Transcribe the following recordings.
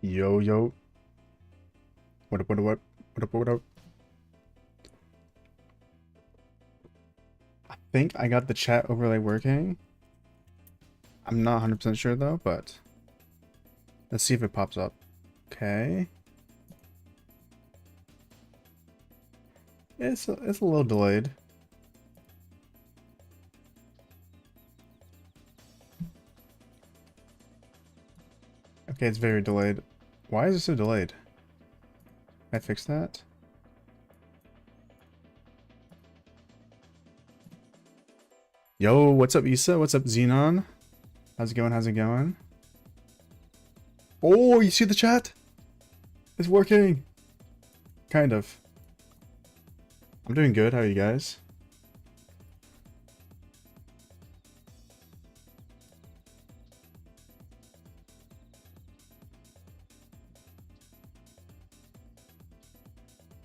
Yo, yo. What up, what up, what up, what up? I think I got the chat overlay working. I'm not 100% sure though, but let's see if it pops up. Okay. It's a little delayed. Okay, it's very delayed. Why is it so delayed? Can I fix that? Yo, what's up, Issa? What's up, Xenon? How's it going? How's it going? Oh, you see the chat? It's working. Kind of. I'm doing good. How are you guys?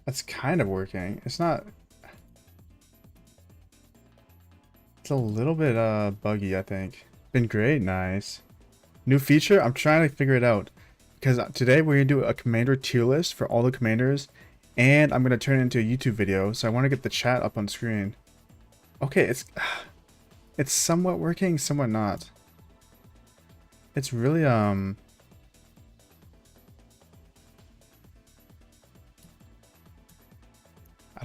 That's kind of working. It's not... It's a little bit buggy, I think. Been great, nice. New feature? I'm trying to figure it out. Because today we're going to do a commander tier list for all the commanders. And I'm going to turn it into a YouTube video. So I want to get the chat up on screen. Okay, it's somewhat working, somewhat not. It's really, I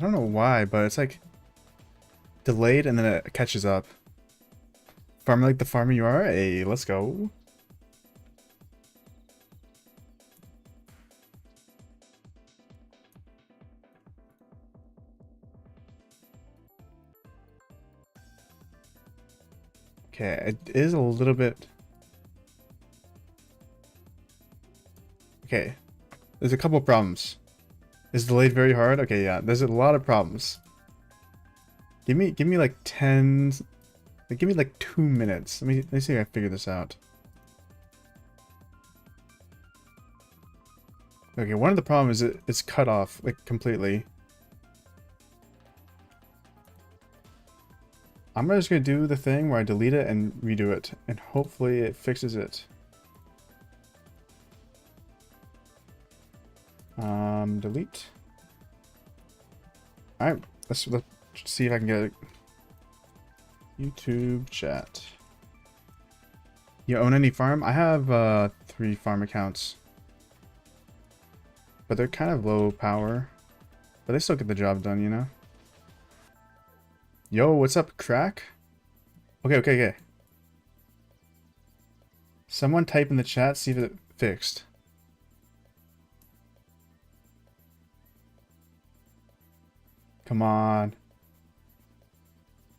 don't know why, but it's like delayed and then it catches up. Farmer like the farmer you are? Hey, let's go. Okay, it is a little bit... Okay, there's a couple problems. Is delayed very hard? Okay, yeah, there's a lot of problems. Give me like 10... Like, give me like 2 minutes. Let me see if I figure this out. Okay, one of the problems is it's cut off, like, completely. I'm just gonna do the thing where I delete it and redo it, and hopefully it fixes it. Delete. Alright, let's see if I can get it. YouTube chat. You own any farm? I have 3 farm accounts. But they're kind of low power. But they still get the job done, you know? Yo, what's up, crack? Okay. Someone type in the chat, see if it fixed. Come on.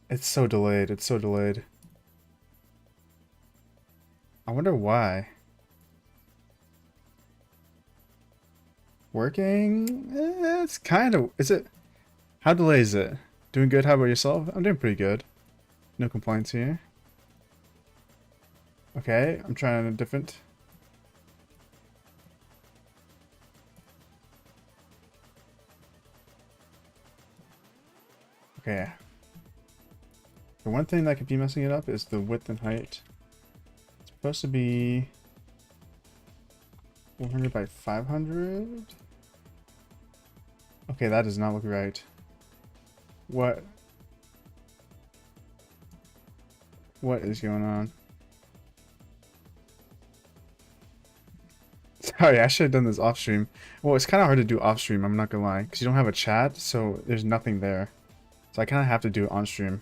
It's so delayed. It's so delayed. I wonder why. Working? It's kind of... Is it... How delayed is it? Doing good? How about yourself? I'm doing pretty good. No complaints here. Okay, I'm trying a different... Okay. The one thing that could be messing it up is the width and height. It's supposed to be 400 by 500. Okay, that does not look right. What is going on? Sorry, I should have done this off stream. Well, it's kind of hard to do off stream, I'm not gonna lie, because you don't have a chat, so there's nothing there. So I kind of have to do it on stream.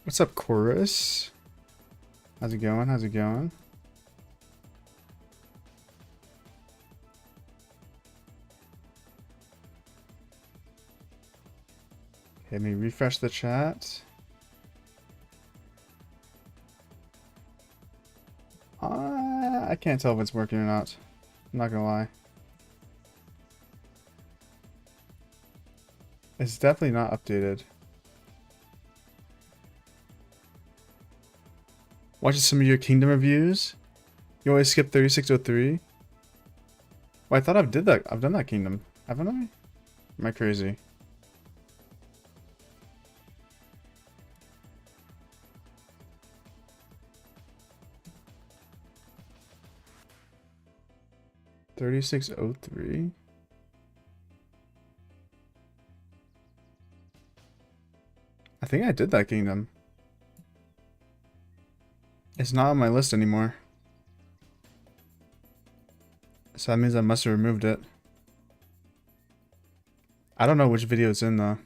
What's up, Chorus? How's it going? How's it going? Okay, let me refresh the chat. I can't tell if it's working or not. I'm not gonna lie. It's definitely not updated. Watching some of your Kingdom reviews. You always skip 3603. Well, I thought I've done that Kingdom, haven't I? Am I crazy? 3603. I think I did that kingdom. It's not on my list anymore. So that means I must have removed it. I don't know which video it's in though.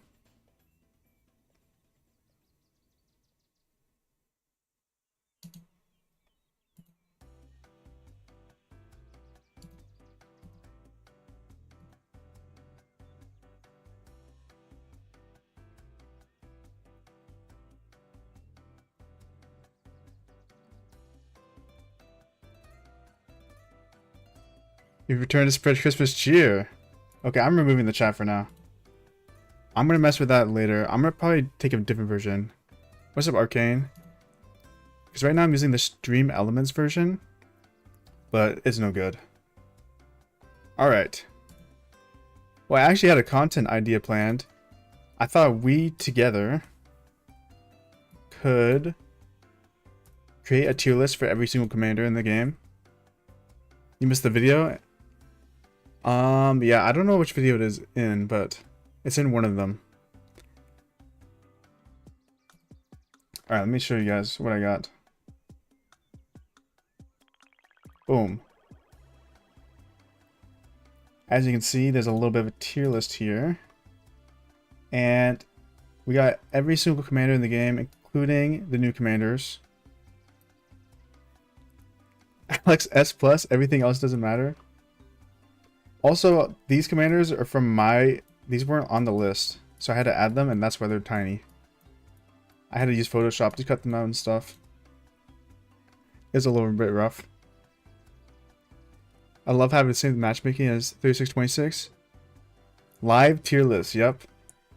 You've returned to spread Christmas cheer. Okay, I'm removing the chat for now. I'm gonna mess with that later. I'm gonna probably take a different version. What's up, Arcane? Because right now I'm using the Stream Elements version, but it's no good. Alright. Well, I actually had a content idea planned. I thought we together could create a tier list for every single commander in the game. You missed the video? Yeah, I don't know which video it is in, but it's in one of them. Alright, let me show you guys what I got. Boom. As you can see, there's a little bit of a tier list here. And we got every single commander in the game, including the new commanders. Alex S+, everything else doesn't matter. Also, these commanders are from these weren't on the list, so I had to add them, and that's why they're tiny. I had to use Photoshop to cut them out and stuff. It's a little bit rough. I love having the same matchmaking as 3626. Live tier list, yep.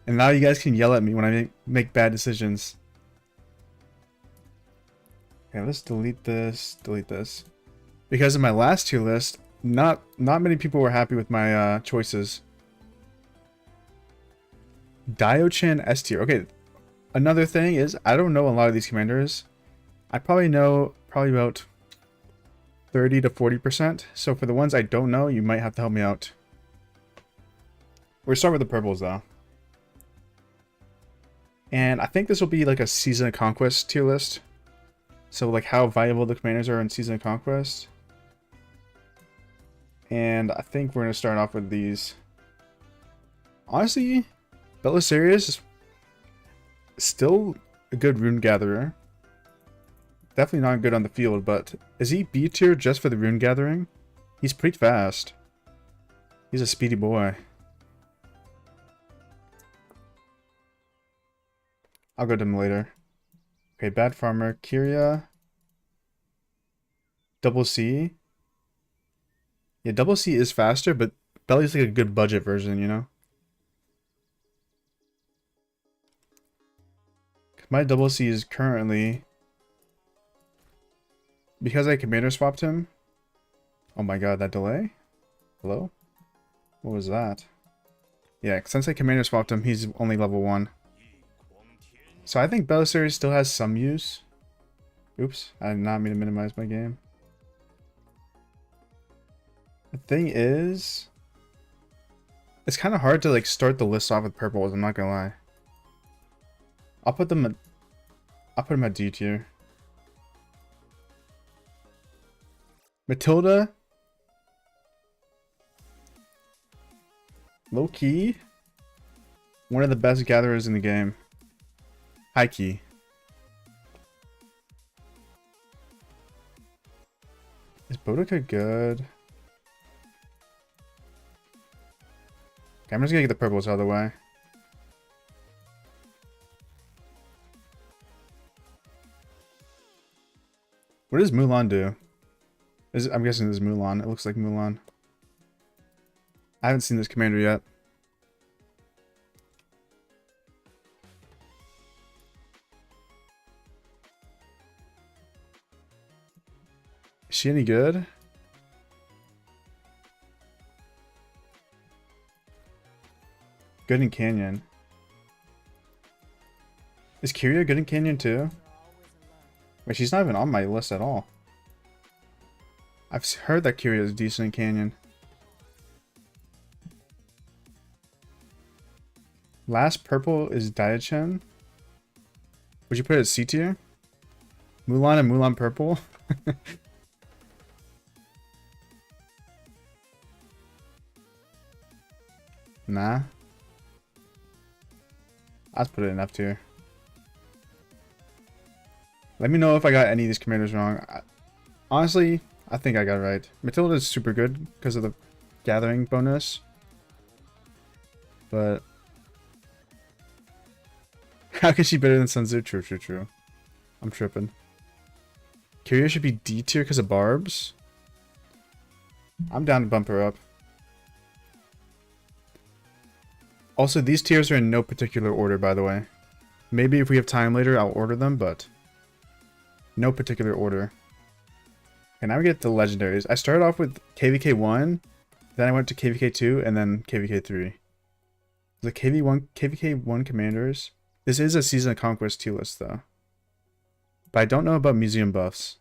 And now you guys can yell at me when I make bad decisions. Okay, let's delete this, delete this. Because in my last tier list, not many people were happy with my choices. Diochan S tier. Okay, another thing is I don't know a lot of these commanders. I probably know about 30 to 40%. So for the ones I don't know, you might have to help me out. We're starting with the purples though. And I think this will be like a Season of Conquest tier list. So like how valuable the commanders are in Season of Conquest. And I think we're going to start off with these. Honestly, Belisarius is still a good rune gatherer. Definitely not good on the field, but is he B tier just for the rune gathering? He's pretty fast. He's a speedy boy. I'll go to him later. Okay, Bad Farmer, Kyria. Double C. Yeah, Double C is faster, but Belly's like a good budget version, you know? My Double C is currently... Because I commander swapped him... Oh my god, that delay? Hello? What was that? Yeah, since I commander swapped him, he's only level 1. So I think Belisarius still has some use. Oops, I did not mean to minimize my game. The thing is, it's kind of hard to like start the list off with purples, I'm not gonna lie. I'll put them at D tier. Matilda, low key, one of the best gatherers in the game. High key. Is Boudica good? Okay, I'm just gonna get the purples out of the way. What does Mulan do? I'm guessing this is Mulan. It looks like Mulan. I haven't seen this commander yet. Is she any good? Good in Canyon. Is Kyria good in Canyon too? Wait, she's not even on my list at all. I've heard that Kyria is decent in Canyon. Last purple is Diachen. Would you put it as C tier? Mulan and Mulan purple? Nah. I'll put it in F tier. Let me know if I got any of these commanders wrong. Honestly, I think I got it right. Matilda is super good because of the gathering bonus. But how can she better than Sun Tzu? True, true, true. I'm tripping. Kyria should be D tier because of barbs. I'm down to bump her up. Also, these tiers are in no particular order, by the way. Maybe if we have time later, I'll order them, but no particular order. Okay, now we get the legendaries. I started off with KVK 1, then I went to KVK 2, and then KVK 3. The KVK 1 commanders. This is a Season of Conquest tier list, though. But I don't know about museum buffs.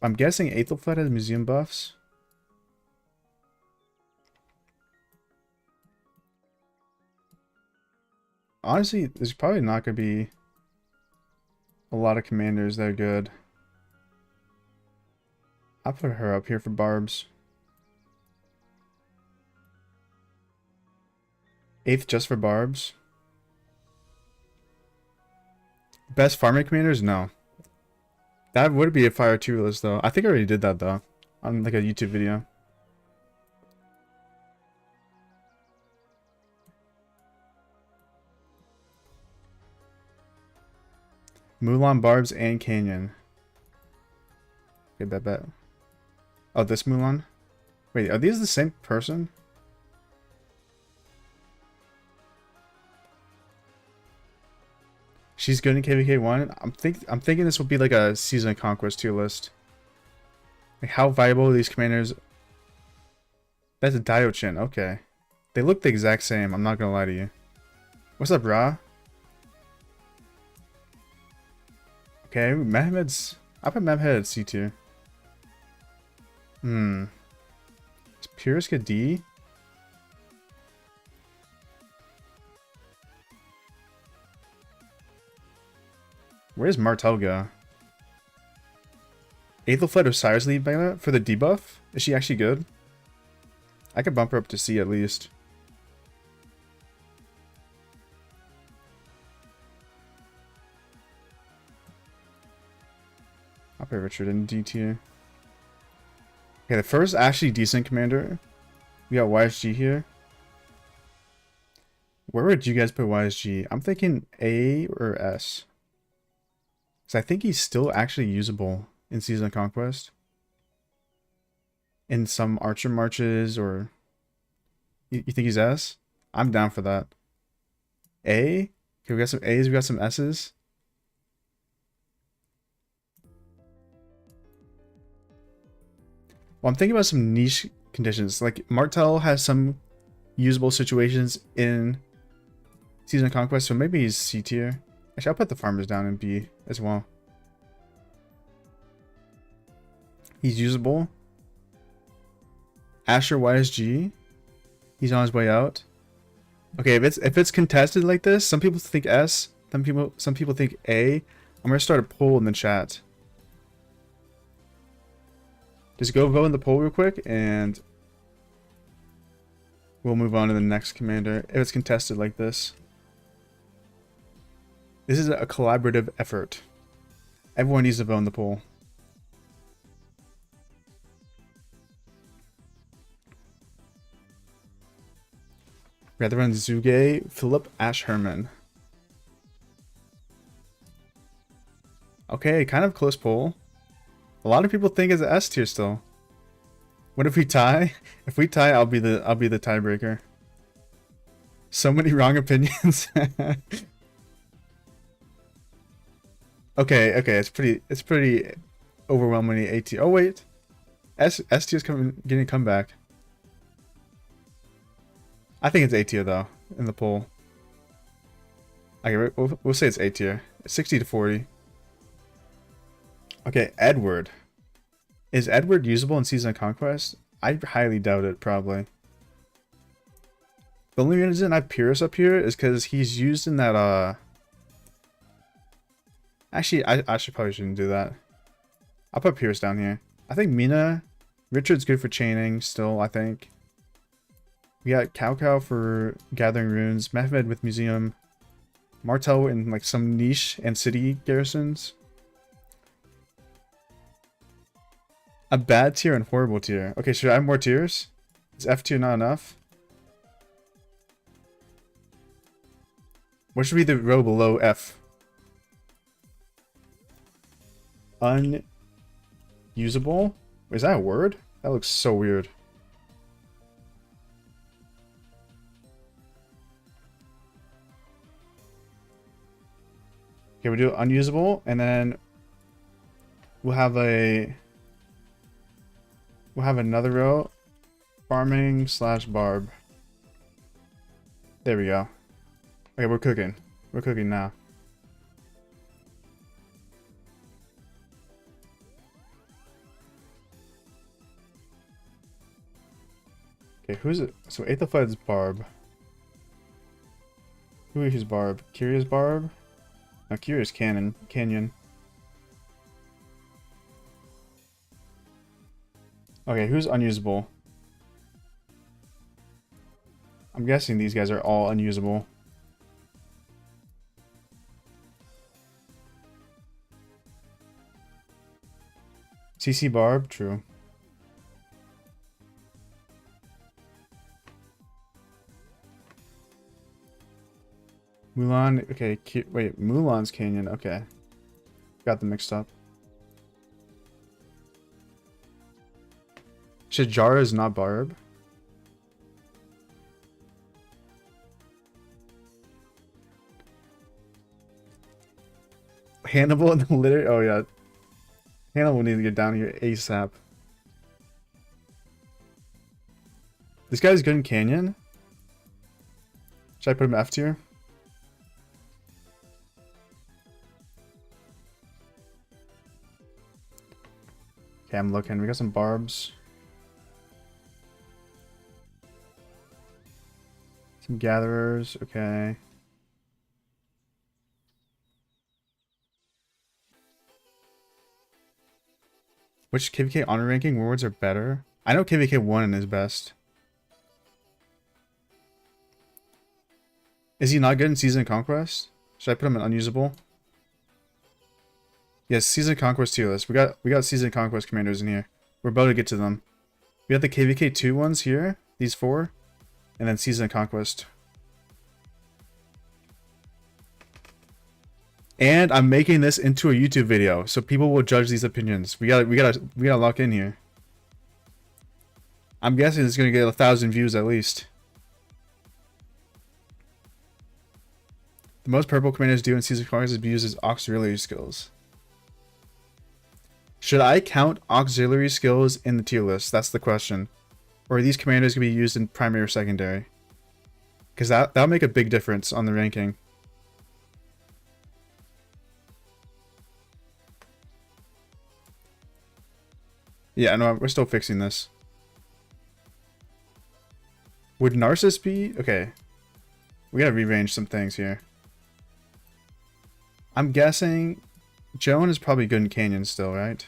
I'm guessing Aethelflaed has museum buffs. Honestly, there's probably not going to be a lot of commanders that are good. I'll put her up here for barbs. 8th just for barbs. Best farming commanders? No. That would be a fire tier list, though. I think I already did that, though. On like a YouTube video. Mulan, Barbs, and Canyon. Okay, bet. Oh, this Mulan? Wait, are these the same person? She's good in KVK 1. I'm thinking this will be like a Season of Conquest tier list. Like how viable are these commanders? That's a Diochin, okay. They look the exact same, I'm not gonna lie to you. What's up, Ra? Okay, Mehmed's... I put Mehmed at C tier. Is Puriska D? Where's Martel go? Aethelflaed or Cyrus lead by that for the debuff? Is she actually good? I could bump her up to C at least. I'll put Richard in D tier. Okay, the first actually decent commander. We got YSG here. Where would you guys put YSG? I'm thinking A or S. Because I think he's still actually usable in Season of Conquest. In some Archer Marches or... You think he's S? I'm down for that. A? Okay, we got some A's, we got some S's. Well, I'm thinking about some niche conditions. Like, Martel has some usable situations in Season of Conquest, so maybe he's C tier. Actually, I'll put the farmers down in B as well. He's usable. Asher YSG. He's on his way out. Okay, if it's contested like this, some people think S, some people think A. I'm gonna start a poll in the chat. Just go vote in the poll real quick, and we'll move on to the next commander if it's contested like this. This is a collaborative effort. Everyone needs to vote in the poll. Rather than Zuge, Philip Ash Herman. Okay, kind of close poll. A lot of people think it's an S tier still. What if we tie? If we tie, I'll be the tiebreaker. So many wrong opinions. Okay, it's pretty overwhelmingly A tier. Oh wait, S tier's getting a comeback. I think it's A tier though in the poll. Okay, we'll say it's A tier. 60 to 40. Okay, Edward. Is Edward usable in Season of Conquest? I highly doubt it, probably. The only reason I have Pyrrhus up here is because he's used in that, Actually, I should probably shouldn't do that. I'll put Pyrrhus down here. I think Mina... Richard's good for chaining still, I think. We got Cao for gathering runes. Mehmed with museum. Martel in like some niche and city garrisons. A bad tier and horrible tier. Okay, should I have more tiers? Is F tier not enough? What should be the row below F? Unusable? Is that a word? That looks so weird. Okay, we'll do unusable, and then we'll have another row. Farming / barb. There we go. Okay, we're cooking. We're cooking now. Okay, who's it? So Aethelflaed's Barb. Who is Barb? Kyria's Barb? No, Kyria's Canyon. Okay, who's unusable? I'm guessing these guys are all unusable. CC Barb? True. Mulan, okay, wait, Mulan's Canyon, okay. Got them mixed up. Shajara is not Barb. Hannibal in the litter? Oh yeah. Hannibal needs to get down here ASAP. This guy's good in Canyon? Should I put him F tier? Okay, I'm looking. We got some barbs. Some gatherers. Okay. Which KVK honor ranking words are better? I know KVK 1 is best. Is he not good in Season Conquest? Should I put him in unusable? Yes, Season Conquest tier list. We got Season Conquest commanders in here. We're about to get to them. We got the KVK 2 ones here, these 4, and then Season Conquest. And I'm making this into a YouTube video, so people will judge these opinions. We gotta lock in here. I'm guessing it's gonna get 1,000 views at least. The most purple commanders do in Season Conquest is be used as auxiliary skills. Should I count auxiliary skills in the tier list? That's the question. Or are these commanders going to be used in primary or secondary? Because that'll make a big difference on the ranking. Yeah, no, we're still fixing this. Would Narcissus be? Okay. We gotta rearrange some things here. I'm guessing Joan is probably good in Canyon still, right?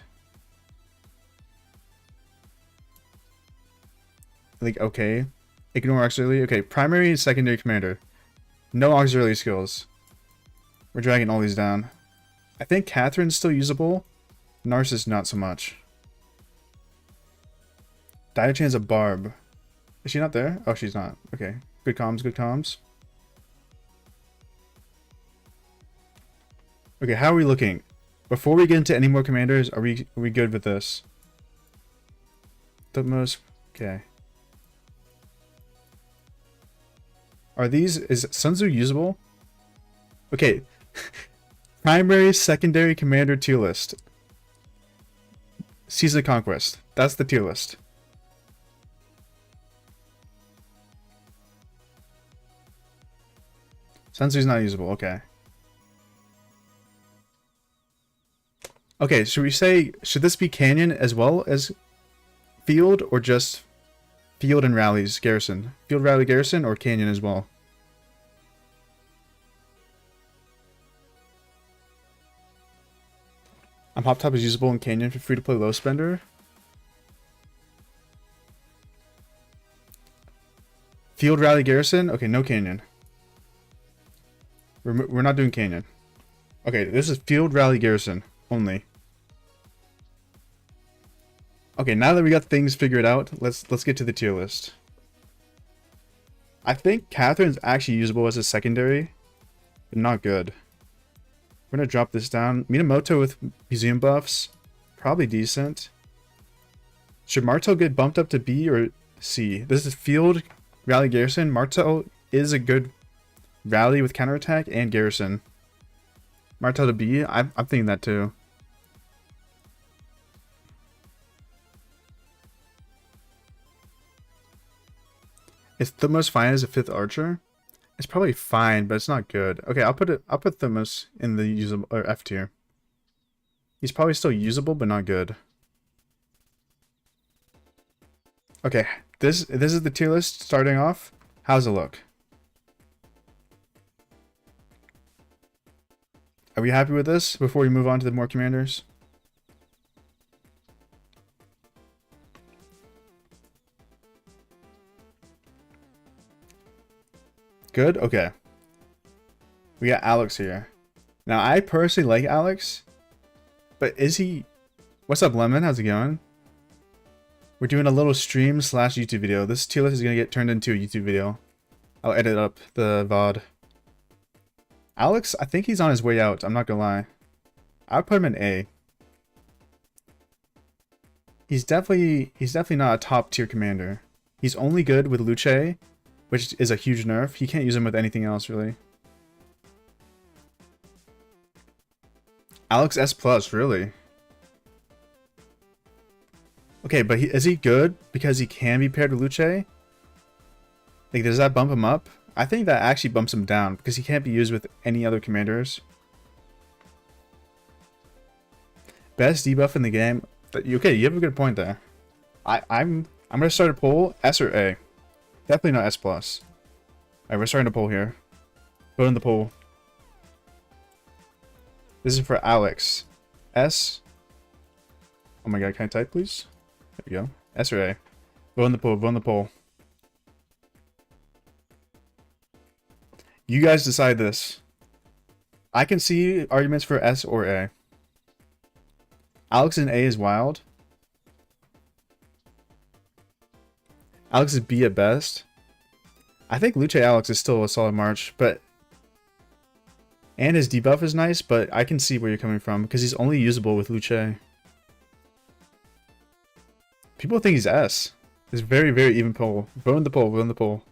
Like, okay. Ignore auxiliary. Okay, primary and secondary commander. No auxiliary skills. We're dragging all these down. I think Catherine's still usable. Narcissus not so much. Diachan's a Barb. Is she not there? Oh, she's not. Okay. Good comms, good comms. Okay, how are we looking? Before we get into any more commanders, are we good with this? The most... Okay. Are these... Is Sun Tzu usable? Okay. Primary, secondary commander tier list. Season of Conquest. That's the tier list. Sun Tzu's not usable. Okay. Okay, should we say... Should this be Canyon as well as Field, or just Field and rallies, Garrison. Field, rally, Garrison, or Canyon as well. Hop Top is usable in Canyon for free-to-play low spender. Field, rally, Garrison. Okay, no Canyon. We're not doing Canyon. Okay, this is Field, rally, Garrison only. Okay, now that we got things figured out, let's get to the tier list. I think Catherine's actually usable as a secondary, but not good. We're gonna drop this down. Minamoto with museum buffs, probably decent. Should Martel get bumped up to B or C? This is Field, rally, Garrison. Martel is a good rally with counterattack and Garrison. Martel to B, I'm thinking that too. Is Thumos fine as a 5th archer? It's probably fine, but it's not good. Okay, I'll put Thumos in the usable or F tier. He's probably still usable, but not good. Okay, this is the tier list starting off. How's it look? Are we happy with this before we move on to the more commanders? Good? Okay. We got Alex here. Now, I personally like Alex, but is he... What's up, Lemon? How's it going? We're doing a little stream / YouTube video. This tier list is going to get turned into a YouTube video. I'll edit up the VOD. Alex, I think he's on his way out. I'm not going to lie. I'd put him in A. He's definitely not a top tier commander. He's only good with Luce, which is a huge nerf. He can't use him with anything else, really. Alex S+, really? Okay, but is he good because he can be paired with Luce? Like, does that bump him up? I think that actually bumps him down because he can't be used with any other commanders. Best debuff in the game. Okay, you have a good point there. I'm gonna start a poll. S or A? Definitely not S+. Alright, we're starting a poll here. Vote in the poll. This is for Alex. S. Oh my god, can I type, please? There we go. S or A? Vote in the poll. Vote in the poll. You guys decide this. I can see arguments for S or A. Alex in A is wild. Alex is B at best. I think Luce Alex is still a solid march, but... And his debuff is nice, but I can see where you're coming from, because he's only usable with Luce. People think he's S. It's very, very even poll. Vote in the poll, vote in the poll.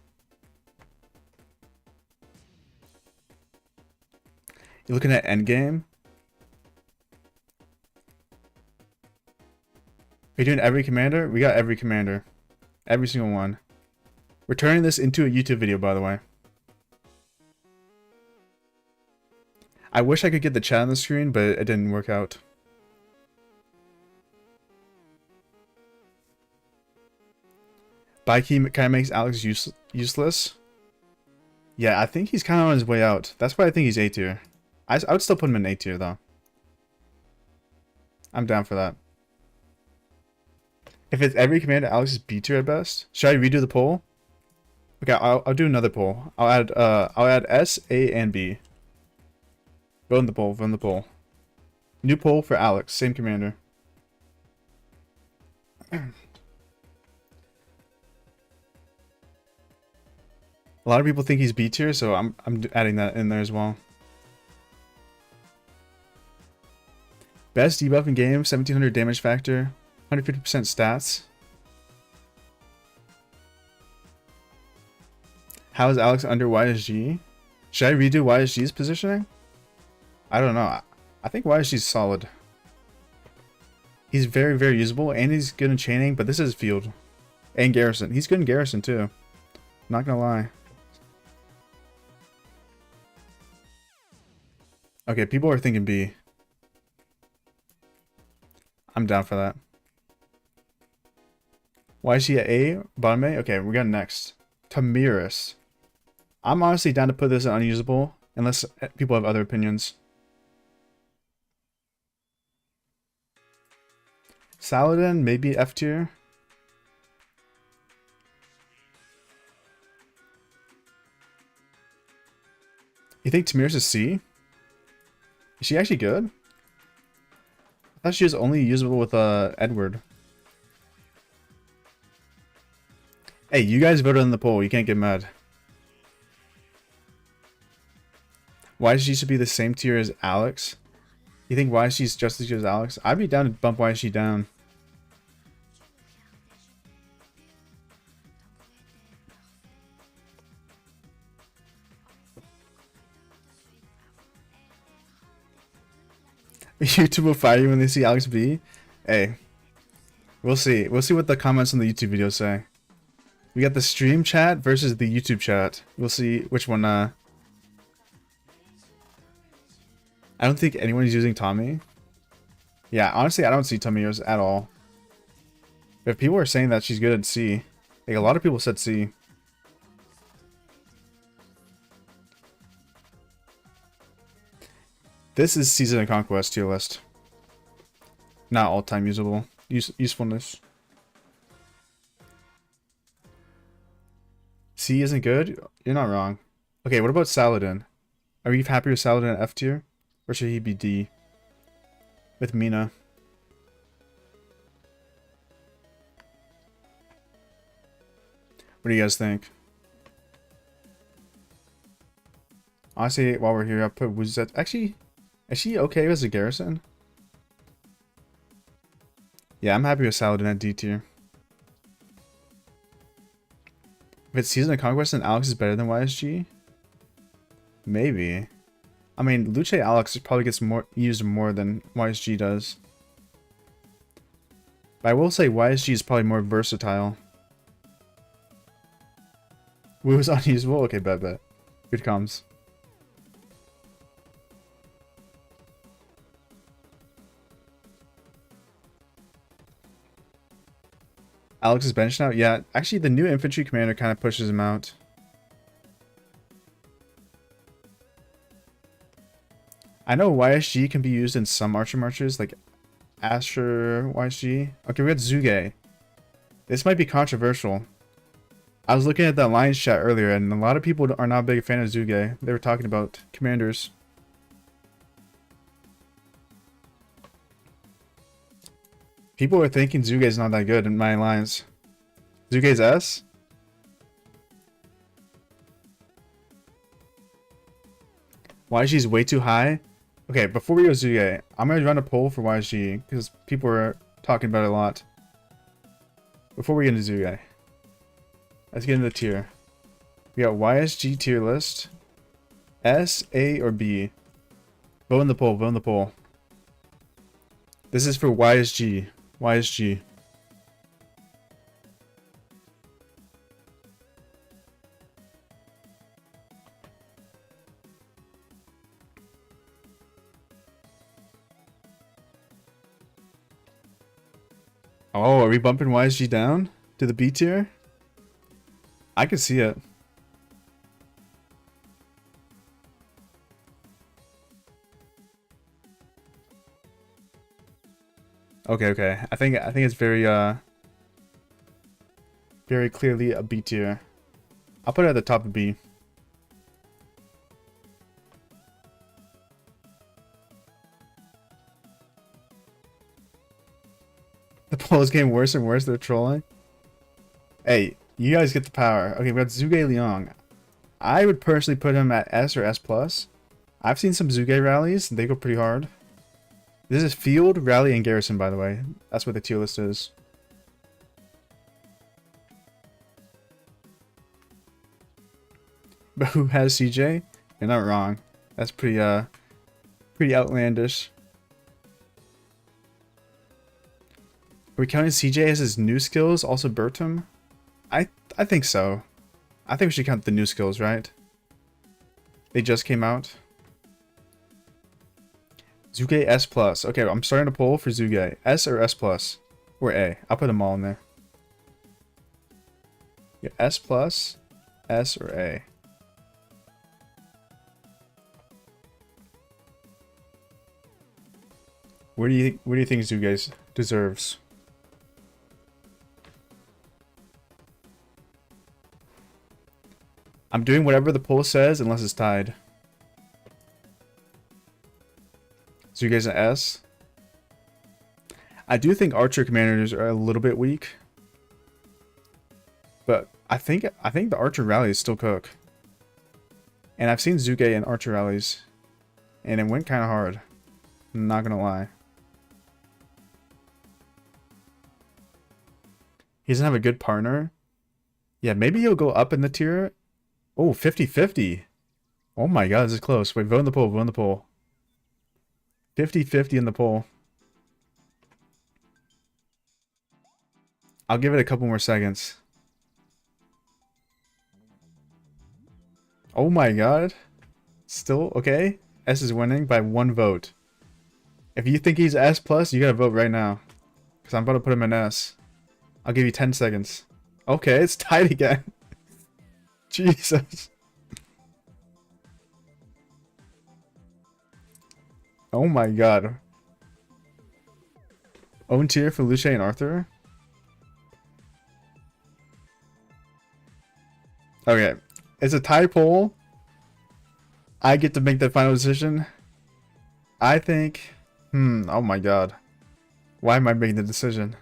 You're looking at endgame? Are you doing every commander? We got every commander. Every single one. We're turning this into a YouTube video, by the way. I wish I could get the chat on the screen, but it didn't work out. Baiki kind of makes Alex useless. Yeah, I think he's kind of on his way out. That's why I think he's A tier. I would still put him in A tier, though. I'm down for that. If it's every commander, Alex is B tier at best. Should I redo the poll? Okay, I'll do another poll. I'll add S, A, and B. Vote in the poll. Vote in the poll. New poll for Alex. Same commander. A lot of people think he's B tier, so I'm adding that in there as well. Best debuff in game, 1700 damage factor, 150% stats. How is Alex under YSG? Should I redo YSG's positioning? I don't know. I think YSG's solid. He's very, very usable, and he's good in chaining, but this is field. And garrison. He's good in garrison, too. Not gonna lie. Okay, people are thinking B. I'm down for that. Why is she at A? Bottom A? Okay, we got next. Tamiris. I'm honestly down to put this in unusable, unless people have other opinions. Saladin, maybe F tier. You think Tamiris is C? Is she actually good? I thought she was only usable with Edward. Hey, you guys voted in the poll. You can't get mad. YSG should be the same tier as Alex. You think YSG's just as good as Alex? I'd be down to bump YSG down. YouTube will fire you when they see Alex B. Hey, we'll see. We'll see what the comments on the YouTube video say. We got the stream chat versus the YouTube chat. We'll see which one. I don't think anyone's using Tommy. Yeah, honestly, I don't see Tamiris at all. If people are saying that she's good at C, like a lot of people said C. This is Season of Conquest tier list. Not all-time usable. Usefulness. C isn't good? You're not wrong. Okay, what about Saladin? Are you happy with Saladin at F tier? Or should he be D? With Mina. What do you guys think? Honestly, while we're here, I'll put Wuzet. Actually, is she okay as a garrison? Yeah, I'm happy with Saladin at D tier. If it's Season of Conquest, then Alex is better than YSG? Maybe. I mean, Luce Alex probably gets used more than YSG does. But I will say YSG is probably more versatile. Wu is unusable? Okay, bet. Good comms. Alex is benched now? Yeah, actually the new infantry commander kind of pushes him out. I know YSG can be used in some archer marches, like Asher YSG. Okay, we got Zuge. This might be controversial. I was looking at the Alliance chat earlier, and a lot of people are not a big fan of Zuge. They were talking about commanders. People are thinking Zuge's not that good in my alliance. Zuge's S? YSG's way too high? Okay, before we go Zuge, I'm going to run a poll for YSG, because people are talking about it a lot. Before we get into Zuge, let's get into the tier. We got YSG tier list. S, A, or B? Vote in the poll, vote in the poll. This is for YSG. YSG. Oh, are we bumping YSG down to the B tier? I can see it. Okay. I think it's very very clearly a B tier. I'll put it at the top of B. The poll is getting worse and worse. They're trolling. Hey, you guys get the power. Okay, we got Zuge Liang. I would personally put him at S or S+. I've seen some Zuge rallies. They go pretty hard. This is field, rally, and garrison, by the way. That's what the tier list is. But who has CJ? You're not wrong. That's pretty outlandish. Are we counting CJ as his new skills? Also Bertum? I think so. I think we should count the new skills, right? They just came out. Zuge S+. Okay, I'm starting to poll for Zuge. S or S+? Or A? I'll put them all in there. Yeah, S plus, S or A. What do you think you guys deserves? I'm doing whatever the poll says unless it's tied. So you guys an S? I do think Archer commanders are a little bit weak. But I think the Archer rallies still cook. And I've seen Zuge in Archer rallies. And it went kind of hard. I'm not gonna lie. He doesn't have a good partner. Yeah, maybe he'll go up in the tier. Oh, 50-50. Oh my god, this is close. Wait, vote in the poll, vote in the poll. 50-50 in the poll. I'll give it a couple more seconds. Oh my god. Still, okay. S is winning by 1 vote. If you think he's S+, you gotta vote right now. Because I'm about to put him in S. I'll give you 10 seconds. Okay, it's tied again. Jesus. Oh my god. Own tier for Luce and Arthur? Okay. It's a tie poll. I get to make the final decision. I think... oh my god. Why am I making the decision?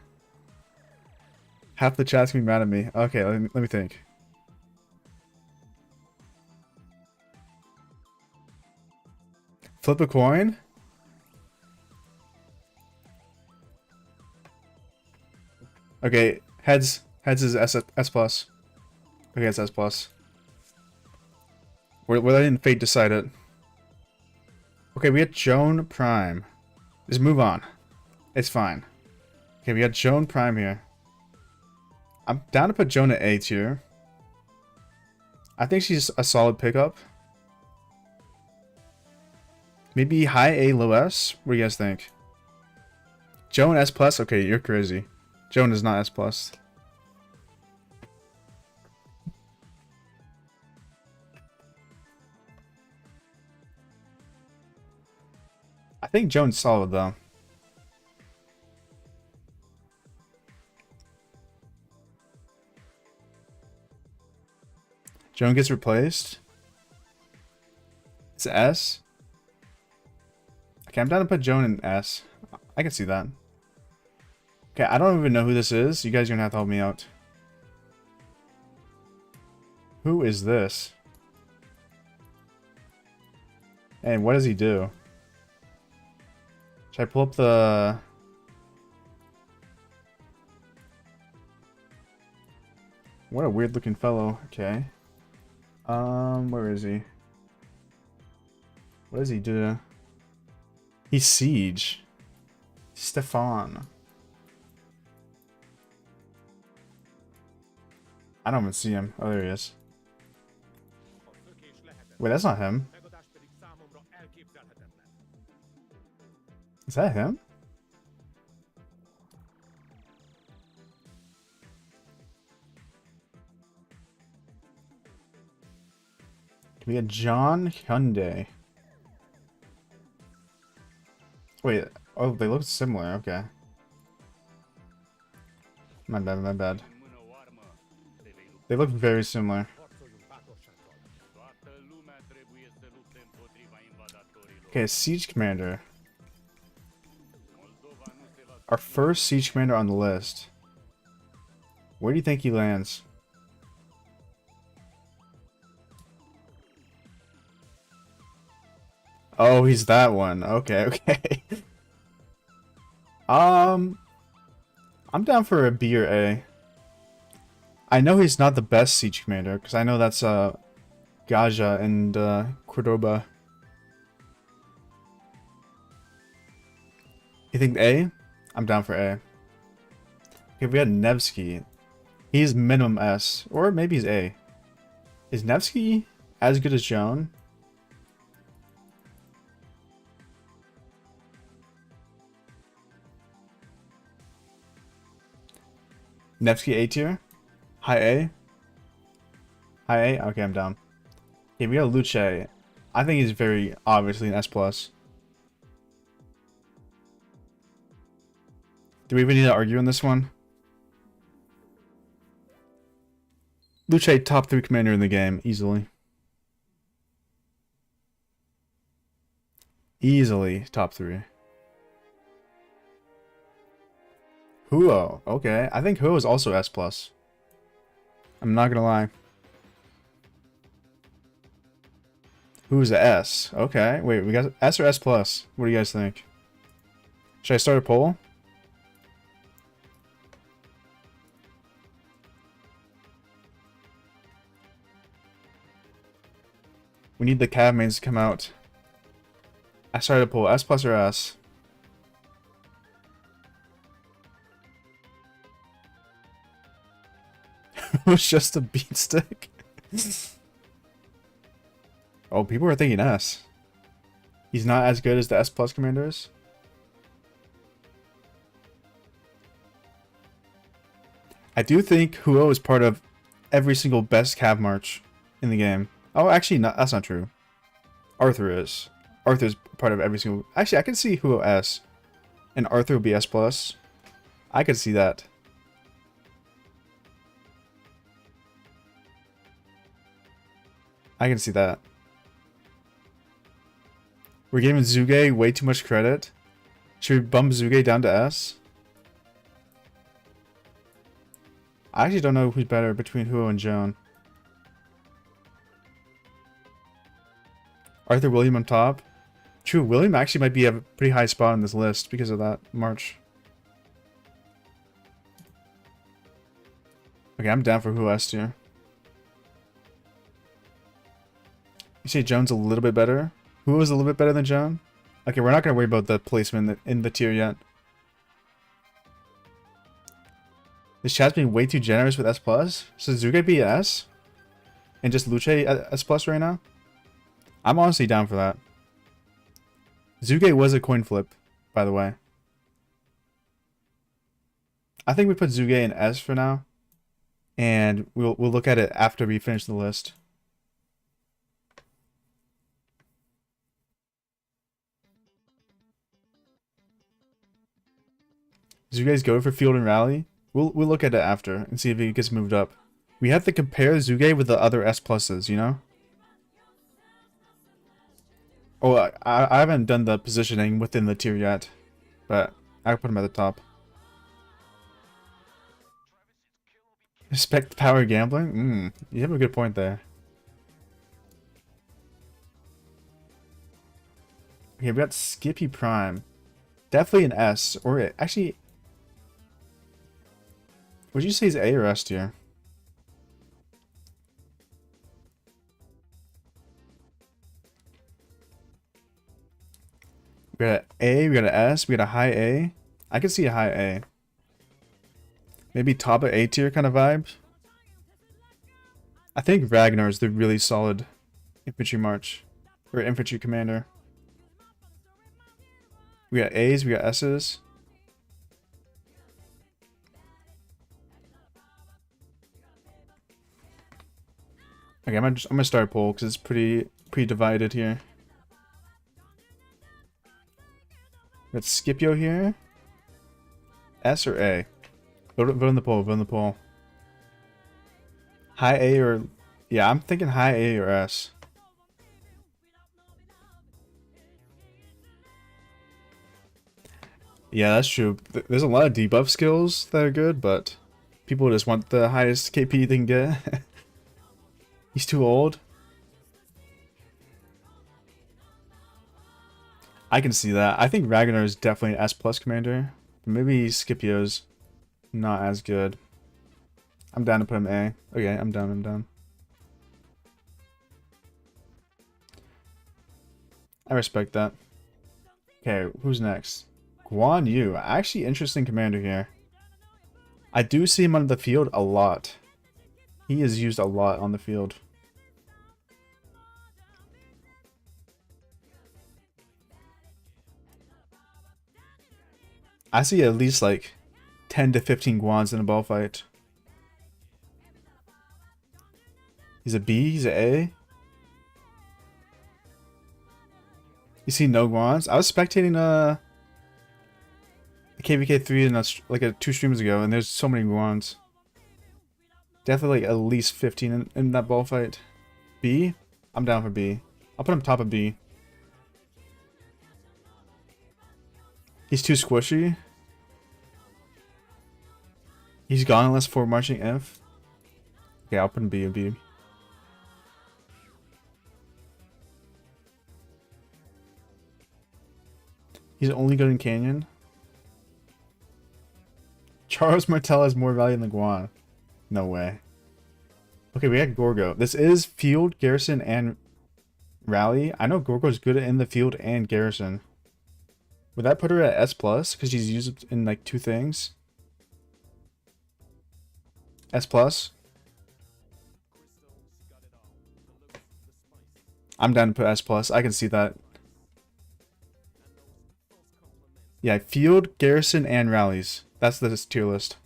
Half the chat's gonna be mad at me. Okay, let me think. Flip a coin? Okay, heads is S plus. Okay, it's S plus. We're letting fate decide it. Okay, we got Joan Prime. Just move on. It's fine. Okay, we got Joan Prime here. I'm down to put Joan at A tier. I think she's a solid pickup. Maybe high A, low S? What do you guys think? Joan S plus? Okay, you're crazy. Joan is not S plus. I think Joan's solid though. Joan gets replaced. It's S. Okay, I'm down to put Joan in S. I can see that. Okay, I don't even know who this is. You guys are gonna have to help me out. Who is this? And what does he do? Should I pull up the... What a weird looking fellow. Okay. Where is he? What does he do? He's Siege. Stefan. I don't even see him. Oh, there he is. Wait, that's not him. Is that him? We got John Hyundai. Wait, oh, they look similar. Okay. My bad, my bad. They look very similar. Okay, Siege Commander. Our first Siege Commander on the list. Where do you think he lands? Oh, he's that one. Okay, okay. I'm down for a B or A. I know he's not the best Siege Commander, because I know that's Gaja and Cordoba. You think A? I'm down for A. Okay, we got Nevsky. He's minimum S, or maybe he's A. Is Nevsky as good as Joan? Nevsky A tier? High A? High A? Okay, I'm down. Okay, we got Luce. I think he's very obviously an S+. Do we even need to argue on this one? Luce, top 3 commander in the game, easily. Easily top 3. Huo, okay. I think Huo is also S+. I'm not gonna lie. Who's S? Okay, wait, we got S or S+? What do you guys think? Should I start a poll? We need the cav mains to come out. I started a poll. S+ or S? It was just a beat stick. Oh, people are thinking S. He's not as good as the S+ commanders. I do think Huo is part of every single best cav march in the game. Oh, actually, not. That's not true. Arthur is. Arthur's part of every single... Actually, I can see Huo S. And Arthur will be S+. I could see that. I can see that. We're giving Zuge way too much credit. Should we bump Zuge down to S? I actually don't know who's better between Huo and Joan. Arthur William on top. True, William actually might be a pretty high spot on this list because of that march. Okay, I'm down for Huo S tier. You say Joan's a little bit better? Huo is a little bit better than Joan? Okay, we're not going to worry about the placement in the tier yet. This chat's being way too generous with S+. So Zuge be S? And just Luce S+ right now? I'm honestly down for that. Zuge was a coin flip, by the way. I think we put Zuge in S for now. And we'll look at it after we finish the list. Zuge's go for field and rally. We'll look at it after and see if he gets moved up. We have to compare Zuge with the other S+s, you know? Oh, I haven't done the positioning within the tier yet, but I put him at the top. Respect power gambling? You have a good point there. Okay, we got Skippy Prime. Definitely an S, or actually... Would you say he's A or S tier? We got an A, we got an S, we got a high A. I can see a high A. Maybe top of A tier kind of vibe. I think Ragnar is the really solid infantry march. Or infantry commander. We got A's, we got S's. Okay, I'm gonna start a poll because it's pretty divided here. We got Scipio here. S or A? Vote in the poll. Vote in the poll. High A or... Yeah, I'm thinking high A or S. Yeah, that's true. There's a lot of debuff skills that are good, but people just want the highest KP they can get. He's too old. I can see that. I think Ragnar is definitely an S+ commander. Maybe Scipio's not as good. I'm down to put him A. Okay, I'm down. I respect that. Okay, who's next? Guan Yu. Actually, interesting commander here. I do see him on the field a lot. He is used a lot on the field. I see at least like 10 to 15 Guans in a ball fight. He's a B, he's a A. You see no Guans? I was spectating the KVK3 in like 2 streams ago, and there's so many Guans. Definitely like at least 15 in that ball fight. B? I'm down for B. I'll put him top of B. He's too squishy. He's gone unless for marching F. Okay, I'll put him B and B. He's only good in Canyon. Charles Martel has more value than Guan. No way. Okay, we got Gorgo. This is field, garrison, and rally. I know Gorgo's good in the field and garrison. Would that put her at S+? Because she's used in like 2 things. S+. I'm down to put S+. I can see that. Yeah, field, garrison, and rallies. That's the tier list.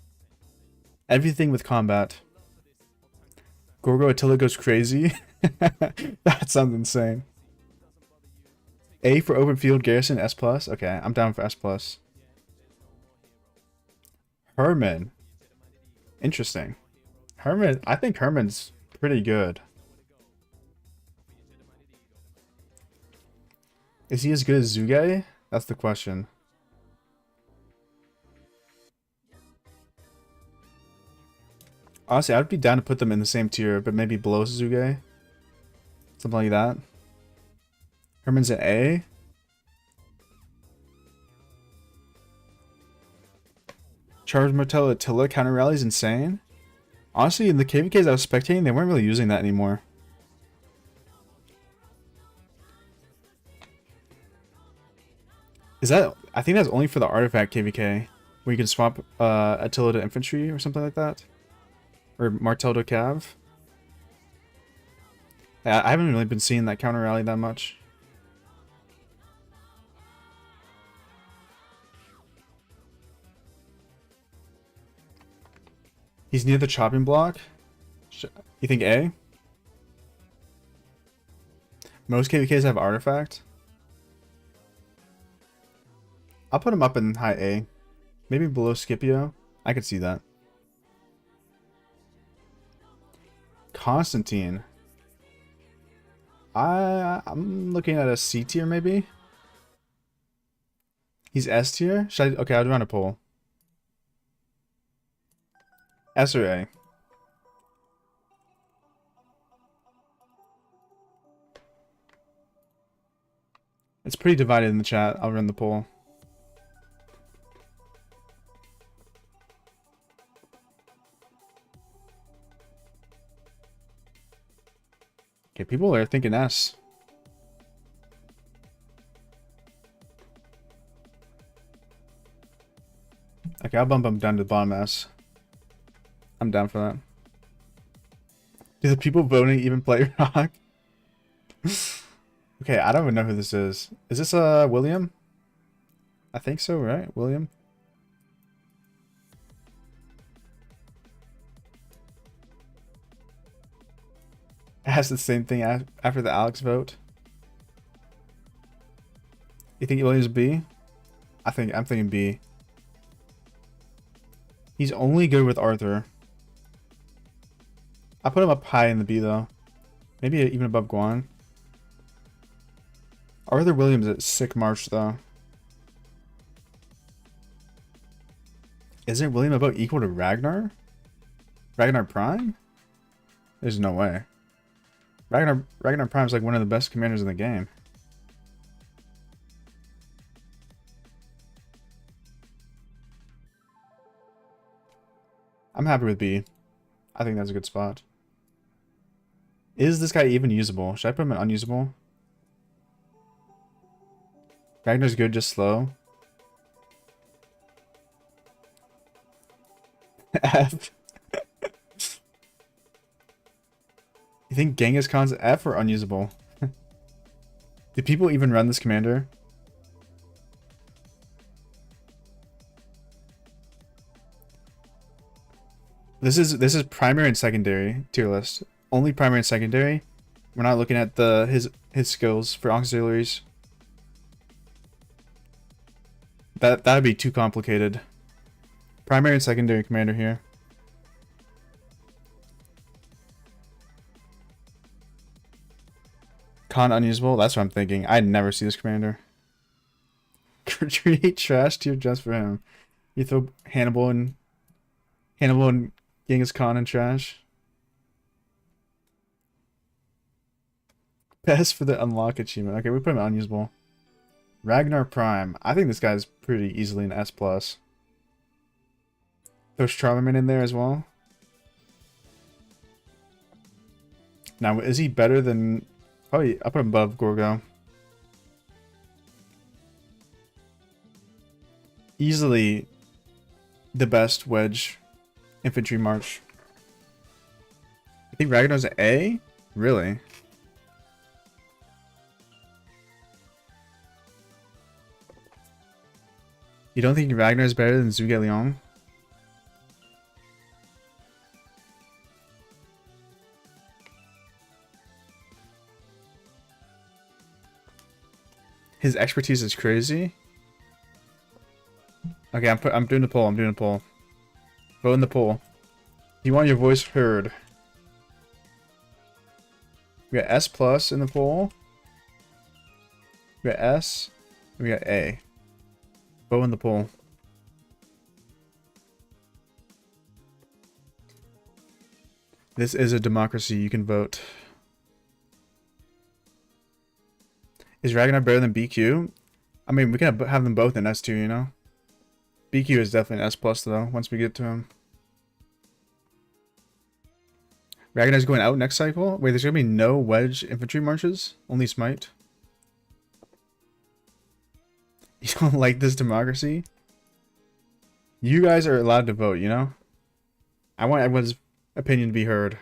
Everything with combat. Gorgo Attila goes crazy. That sounds insane. A for open field, garrison, S+. Okay, I'm down for S+. Herman. Interesting. Herman, I think Herman's pretty good. Is he as good as Zuge? That's the question. Honestly, I'd be down to put them in the same tier, but maybe below Suzuge. Something like that. Herman's an A. Charles Martel Attila counter rally is insane. Honestly, in the KVKs I was spectating, they weren't really using that anymore. Is that... I think that's only for the artifact KVK. Where you can swap Attila to infantry or something like that. Or Martel to Cav. Yeah, I haven't really been seeing that counter rally that much. He's near the chopping block. You think A? Most KVKs have artifact. I'll put him up in high A. Maybe below Scipio. I could see that. Constantine. I'm looking at a C tier maybe. He's S tier? Should I... Okay, I'll do on a poll. S or A? It's pretty divided in the chat. I'll run the poll. Okay, people are thinking S. Okay, I'll bump him down to the bottom S. I'm down for that. Do the people voting even play rock? Okay, I don't even know who this is. Is this William? I think so, right? William? It has the same thing after the Alex vote. You think William's B? I'm thinking B. He's only good with Arthur. I put him up high in the B though. Maybe even above Guan. Arthur Williams at sick march though. Isn't William about equal to Ragnar? Ragnar Prime? There's no way. Ragnar Prime is like one of the best commanders in the game. I'm happy with B. I think that's a good spot. Is this guy even usable? Should I put him in unusable? Ragnar's good, just slow. F. You think Genghis Khan's F or unusable? Do people even run this commander? This is primary and secondary tier list. only primary and secondary. We're not looking at the his skills for auxiliaries. That'd be too complicated. Primary and secondary commander here. Con unusable? That's what I'm thinking. I'd never see this commander. Create trash tier just for him. You throw Hannibal and Genghis Khan in trash. Best for the unlock achievement. Okay, we put him unusable. Ragnar Prime. I think this guy's pretty easily an S+. Throw Charlemagne in there as well. Now, is he better than... Probably, I'll put him above Gorgo. Easily the best wedge infantry march. I think Ragnar's an A? Really? You don't think Ragnar is better than Zhuge Liang? His expertise is crazy. Okay, I'm doing the poll. I'm doing a poll. Vote in the poll. You want your voice heard. We got S plus in the poll. We got S. We got A. Vote in the poll. This is a democracy. You can vote. Is Ragnar better than BQ? I mean, we can have them both in S2, you know? BQ is definitely an S plus though, once we get to him. Ragnar's going out next cycle? Wait, there's gonna be no wedge infantry marches? Only smite? You don't like this democracy? You guys are allowed to vote, you know? I want everyone's opinion to be heard.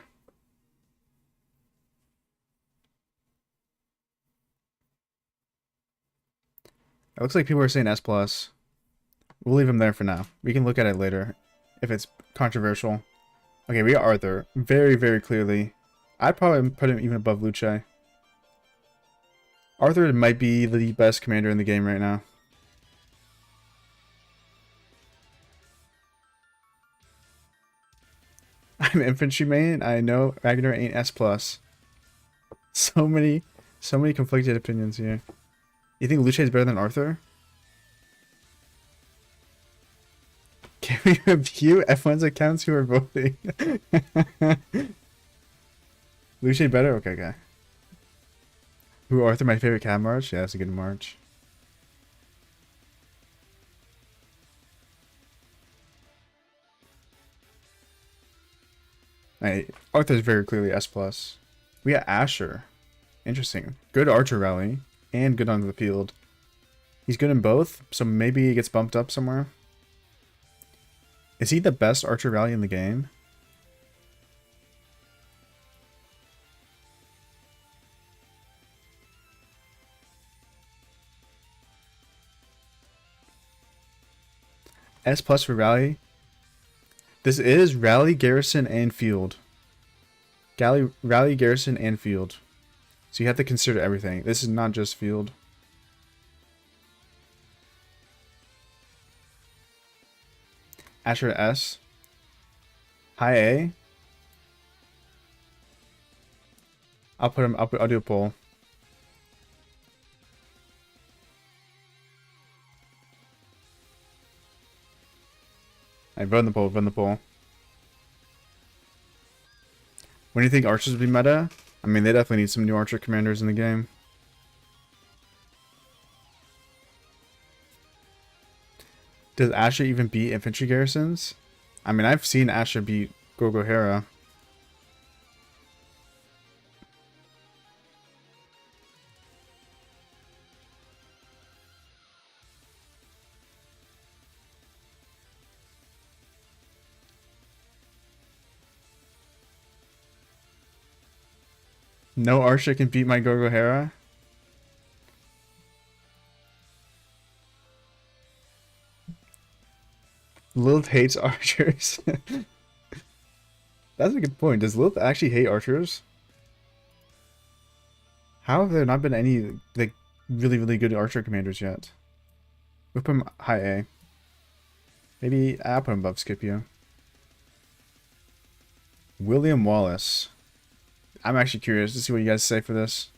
It looks like people are saying S plus. We'll leave him there for now. We can look at it later if it's controversial. Okay, we got Arthur. Very, very clearly. I'd probably put him even above Luce. Arthur might be the best commander in the game right now. I'm infantry main. I know Ragnar ain't S plus. So many conflicted opinions here. You think Luce is better than Arthur? Can we review F1's accounts who are voting? Luce better? Okay, okay. Who Arthur, my favorite cat march? Yeah, that's a good march. Hey, Arthur's very clearly S plus. We got Asher. Interesting. Good archer rally. And good on the field. He's good in both, so maybe he gets bumped up somewhere. Is he the best archer rally in the game? S plus for rally. This is rally, garrison, and field. Rally, garrison, and field. So you have to consider everything. This is not just field. Asher S. High A. I'll put him. I'll do a poll. Alright, vote in the poll. Vote in the poll. When do you think archers will be meta? I mean, they definitely need some new archer commanders in the game. Does Asher even beat infantry garrisons? I mean, I've seen Asher beat Gorgohera. No archer can beat my Gorgohera? Lilith hates archers. That's a good point. Does Lilith actually hate archers? How have there not been any like really really good archer commanders yet? We put him high A. Maybe I'll put him above Scipio. William Wallace. I'm actually curious to see what you guys say for this.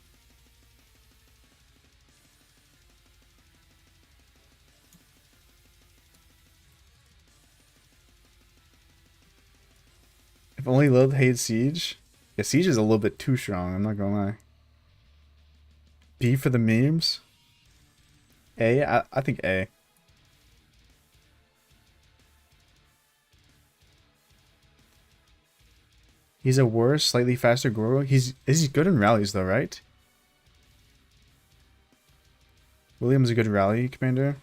If only Lilith hates Siege. Yeah, Siege is a little bit too strong, I'm not gonna lie. B for the memes. A? I think A. He's a worse, slightly faster Goro. Is he good in rallies though, right? William's a good rally commander.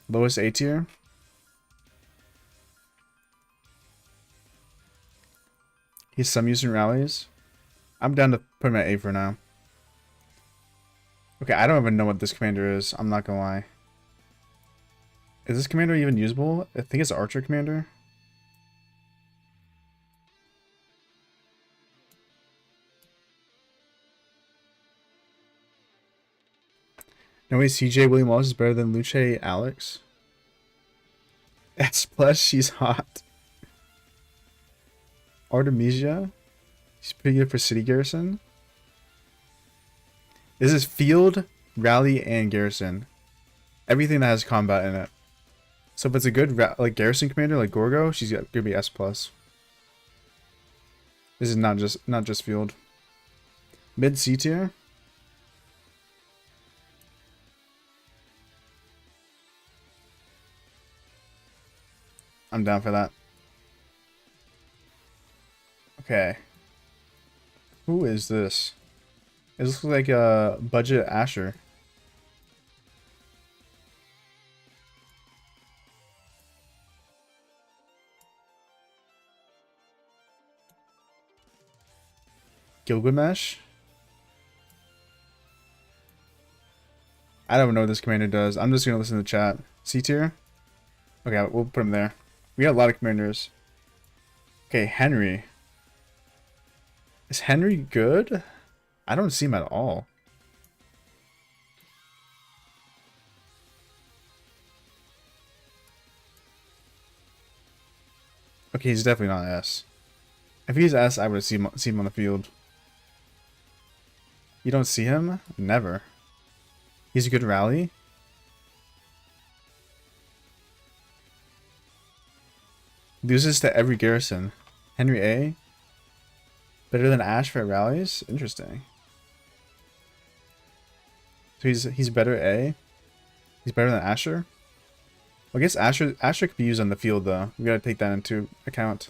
Lowest A tier. He's some use in rallies. I'm down to put him at A for now. Okay, I don't even know what this commander is. I'm not gonna lie. Is this commander even usable? I think it's Archer commander. No way, CJ William Wallace is better than Luce Alex. S plus, she's hot. Artemisia. She's pretty good for city garrison. This is field, rally, and garrison. Everything that has combat in it. So if it's a good like garrison commander like Gorgo, she's gonna be S plus. This is not just field. Mid C tier. I'm down for that. Okay. Who is this? It looks like a budget Asher. Gilgamesh? I don't know what this commander does. I'm just gonna listen to the chat. C tier? Okay, we'll put him there. We got a lot of commanders. Okay, Henry. Is Henry good? I don't see him at all. Okay, he's definitely not S. If he's S, I would have seen him on the field. You don't see him? Never. He's a good rally. Loses to every garrison. Henry A. Better than Ash for rallies? Interesting. So he's better A? He's better than Asher? Well, I guess Asher could be used on the field though. We gotta take that into account.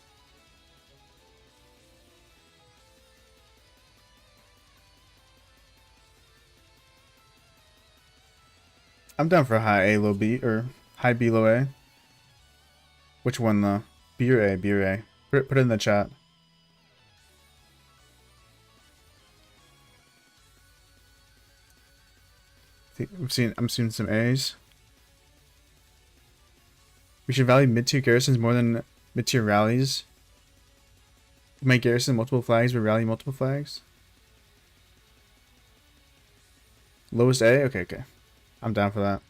I'm down for high A, low B, or high B, low A. Which one though? B or A? B or A? Put it in the chat. I'm seeing some A's. We should value mid-tier garrisons more than mid-tier rallies. Make garrison multiple flags, but rally multiple flags. Lowest A? Okay, okay. I'm down for that.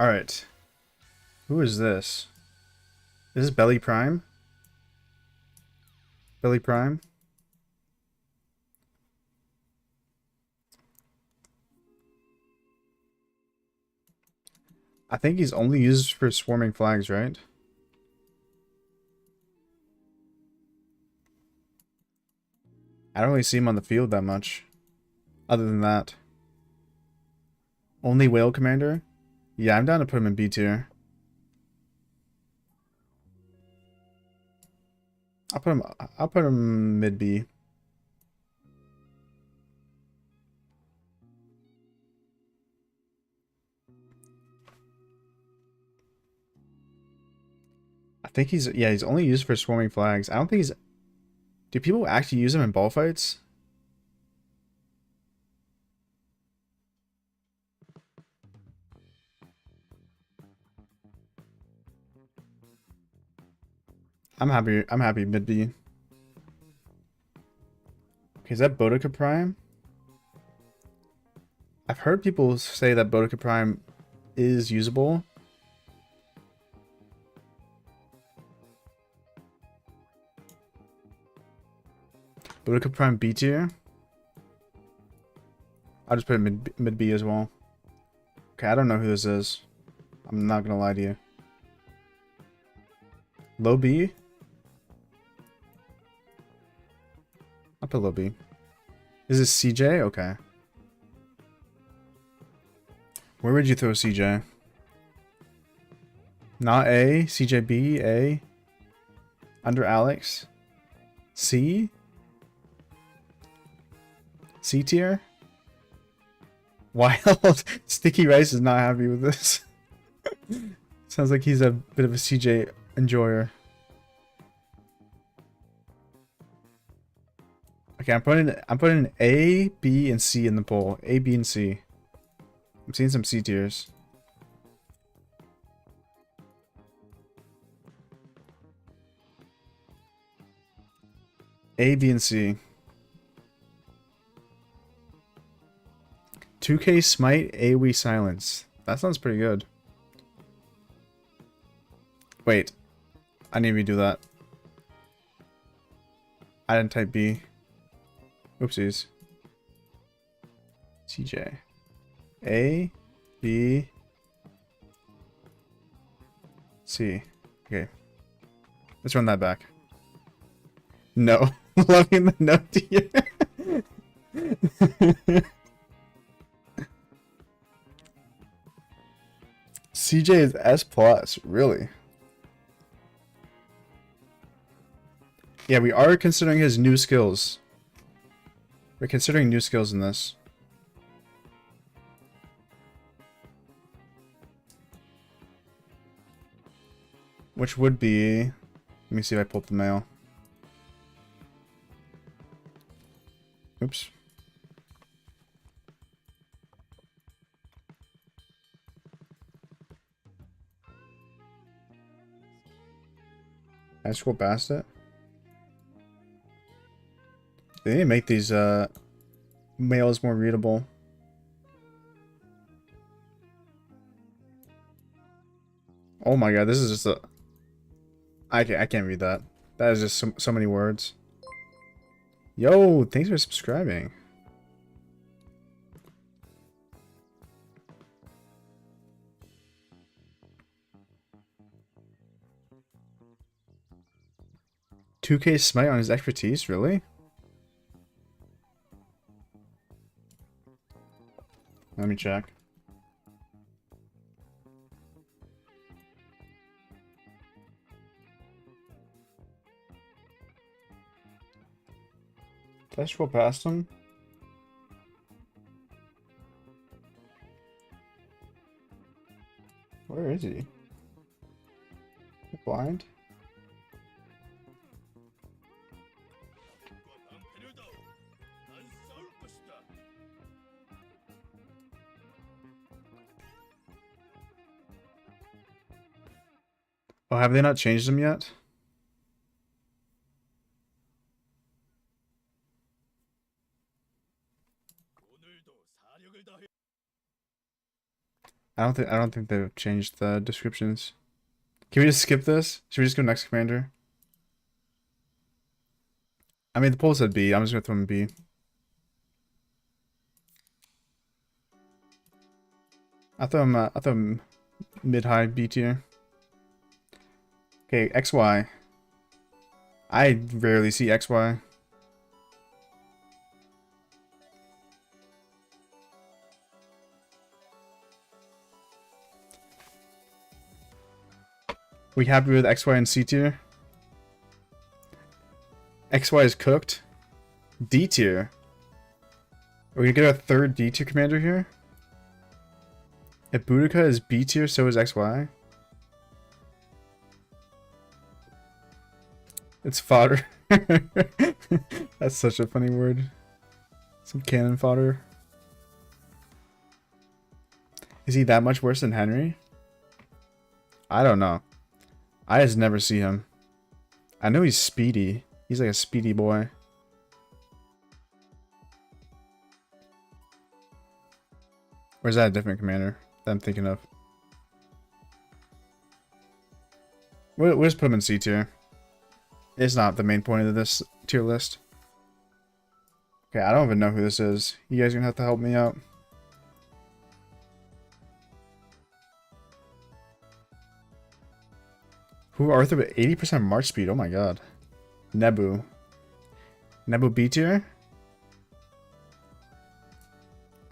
Alright. Who is this? Is this Belly Prime? Belly Prime? I think he's only used for swarming flags, right? I don't really see him on the field that much. Other than that. Only whale commander? Yeah, I'm down to put him in B tier. I'll put him mid B. I think he's only used for swarming flags. I don't think he's... Do people actually use him in ball fights? I'm happy. I'm happy mid B. Okay, is that Boudica Prime? I've heard people say that Boudica Prime is usable. Boudica Prime B tier. I'll just put it mid B as well. Okay, I don't know who this is. I'm not gonna lie to you. Low B? I'll put low B. Is this CJ? Okay. Where would you throw CJ? Not A, CJB, A. Under Alex. C? C tier? Wild. Sticky Rice is not happy with this. Sounds like he's a bit of a CJ enjoyer. Okay, I'm putting A, B, and C in the poll. A, B, and C. I'm seeing some C tiers. A, B, and C. 2K Smite, AoE Silence. That sounds pretty good. Wait. I need to redo that. I didn't type B. Oopsies. CJ. A, B, C. Okay. Let's run that back. No. Loving the note to you. CJ is S+, really? Yeah, we are considering his new skills. We're considering new skills in this. Which would be... Let me see if I pulled the mail. Oops. I scroll past it. They need to make these mails more readable. Oh my god, this is just a... I can't read that. That is just so many words. Yo, thanks for subscribing. $2K Smite on his expertise, really? Let me check. Did I scroll past him? Where is he? Blind? Oh, have they not changed them yet? I don't think they've changed the descriptions. Can we just skip this? Should we just go next commander? I mean, the poll said B. I'm just gonna throw him B. I throw him mid-high B tier. Okay, XY. I rarely see XY. We happy with XY and C tier? XY is cooked. D tier. Are we gonna get a third D tier commander here? If Boudica is B tier, so is XY. It's fodder. That's such a funny word. Some cannon fodder. Is he that much worse than Henry? I don't know. I just never see him. I know he's speedy. He's like a speedy boy. Or is that a different commander that I'm thinking of? We'll just put him in C tier. It's not the main point of this tier list. Okay, I don't even know who this is. You guys are gonna have to help me out. Who Arthur with 80% march speed? Oh my god. Nebu. Nebu B tier?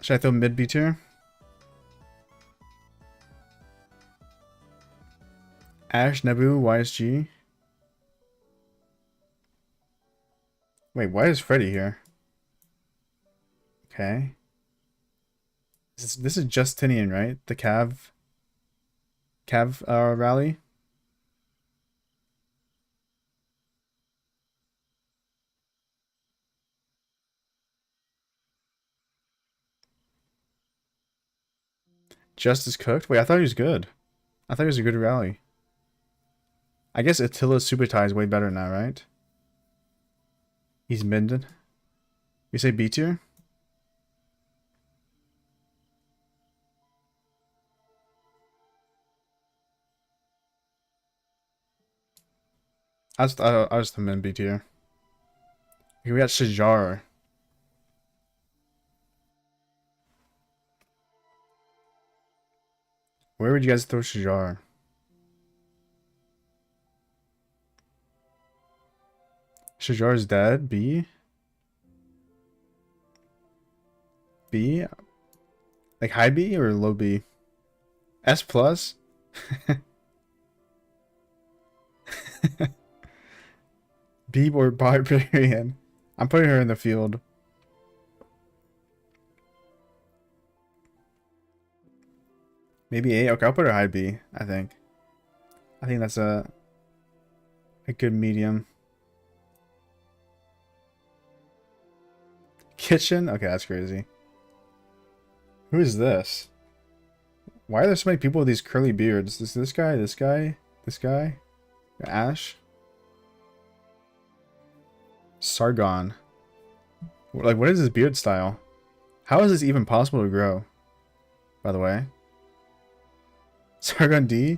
Should I throw mid B tier? Ash, Nebu, YSG. Wait, why is Freddy here? Okay. This is Justinian, right? The Cav rally? Just as cooked? Wait, I thought he was good. I thought he was a good rally. I guess Attila's super tie is way better now, right? He's mended. You say B tier? I was the min B tier. Okay, we got Shajar. Where would you guys throw Shajar? Shajar's dead. B? B? Like high B or low B? S plus? B or Barbarian? I'm putting her in the field. Maybe A? Okay, I'll put her high B, I think. I think that's a good medium. Kitchen? Okay, that's crazy. Who is this? Why are there so many people with these curly beards? This guy, this guy, this guy? Ash? Sargon. Like, what is his beard style? How is this even possible to grow? By the way. Sargon D?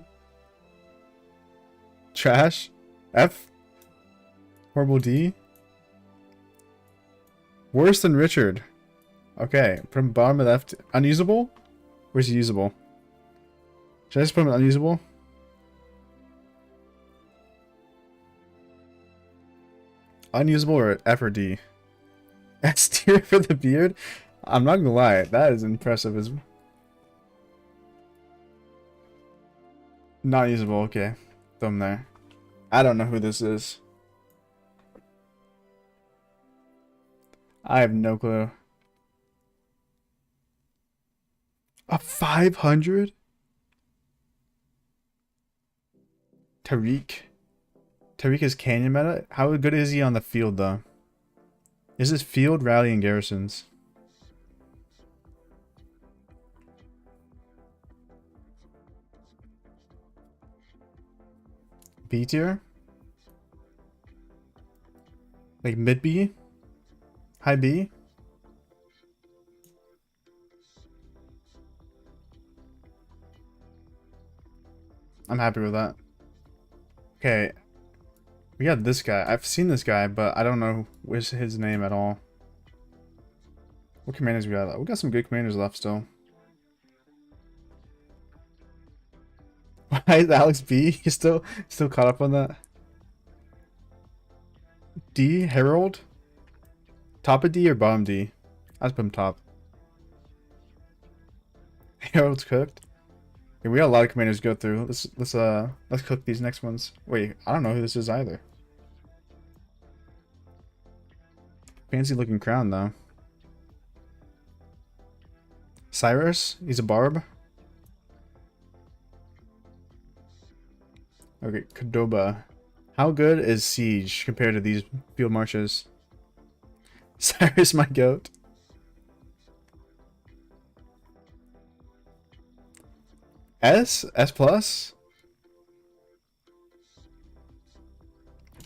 Trash? F? Horrible D? Worse than Richard. Okay, from bottom of left. Unusable? Where's he usable? Should I just put him in unusable? Unusable or F or D? S tier for the beard? I'm not gonna lie, that is impressive as not usable, okay. Throw him there. I don't know who this is. I have no clue. A 500? Tariq. Tariq is Canyon meta? How good is he on the field though? Is this field, rally, and garrisons? B tier? Like mid B? High B? I'm happy with that. Okay. We got this guy. I've seen this guy, but I don't know what's his name at all. What commanders we got? We got some good commanders left still. Why is Alex B? You still caught up on that? D? Herald? Top of D or bottom D? I just put him top. Herald's cooked. Okay, we got a lot of commanders to go through. Let's cook these next ones. Wait, I don't know who this is either. Fancy looking crown though. Cyrus? He's a barb. Okay, Cordoba. How good is Siege compared to these field marches? Cyrus, my goat. S? S plus?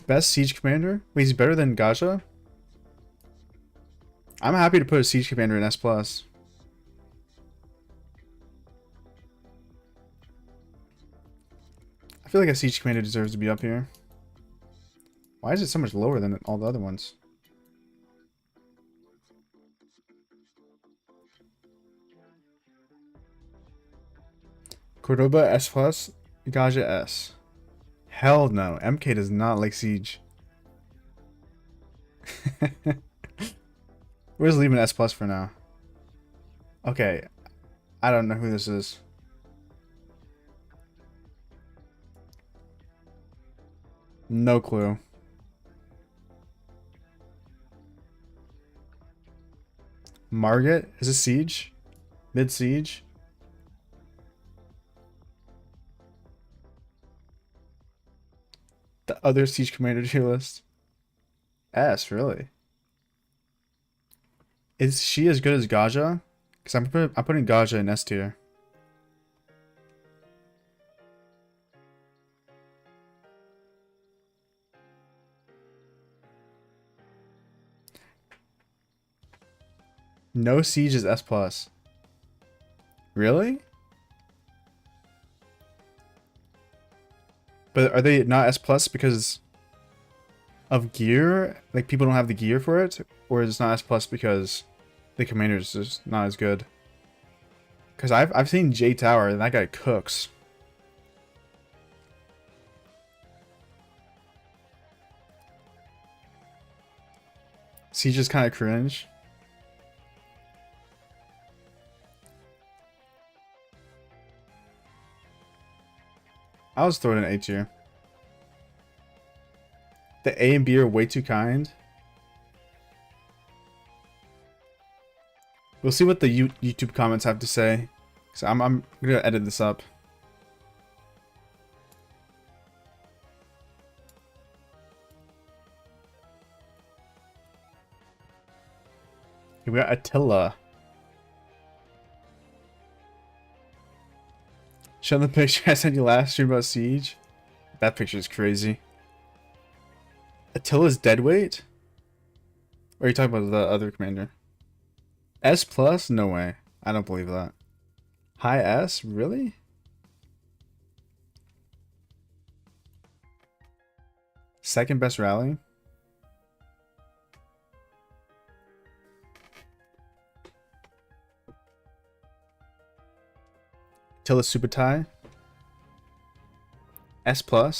Best siege commander? Wait, he's better than Gaja? I'm happy to put a siege commander in S+. I feel like a siege commander deserves to be up here. Why is it so much lower than all the other ones? Cordoba S+, Gaja S. Hell no, MK does not like siege. We're just leaving S+ for now. Okay, I don't know who this is. No clue. Margit? Is it siege? Mid siege? The other siege commander tier list. S, really? Is she as good as Gaja? Because I'm putting Gaja in S tier. No siege is S+. Really? But are they not S+ because of gear? Like people don't have the gear for it? Or is it not S+ because the commander is just not as good? Because I've seen J Tower and that guy cooks. Siege is kind of cringe. I was throwing an A tier. The A and B are way too kind. We'll see what the YouTube comments have to say. So I'm gonna edit this up. Okay, we got Attila. Show the picture I sent you last stream about Siege. That picture is crazy. Attila's deadweight? Or are you talking about the other commander? S+? No way. I don't believe that. High S? Really? Second best rally? Attila Subutai? S+? Are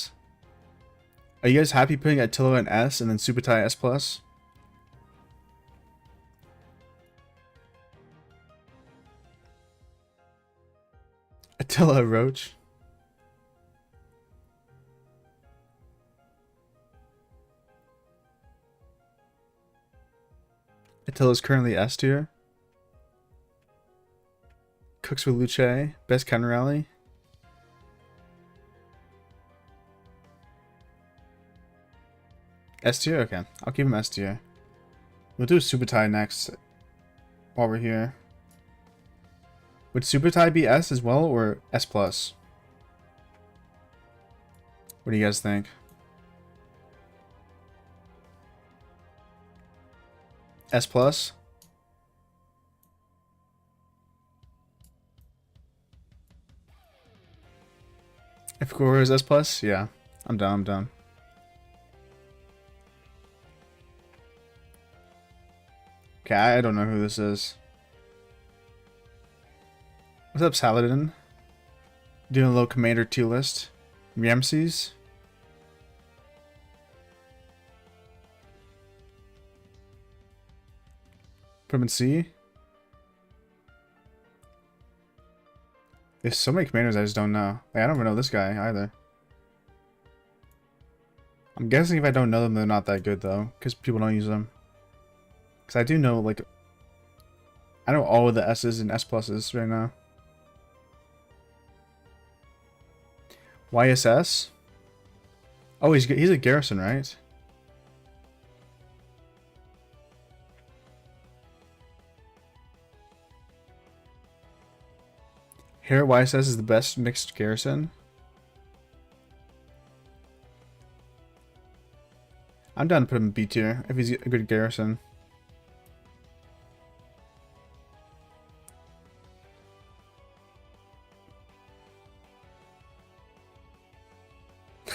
you guys happy putting Attila in S and then Subutai S+? Attila Roach. Attila is currently S tier. Cooks with Luce. Best counter rally. S tier? Okay. I'll keep him S tier. We'll do Subutai next while we're here. Would Subutai be S as well or S+? What do you guys think? S+? If Core is S+, yeah. I'm down. Okay, I don't know who this is. What's up, Saladin? Doing a little commander tier list. Ramses. Put him in C. There's so many commanders I just don't know. Like, I don't even know this guy either. I'm guessing if I don't know them, they're not that good though, because people don't use them. Because I do know, like, I know all of the S's and S+'s right now. YSS? Oh, he's a garrison, right? Here, YSS is the best mixed garrison. I'm down to put him in B tier if he's a good garrison.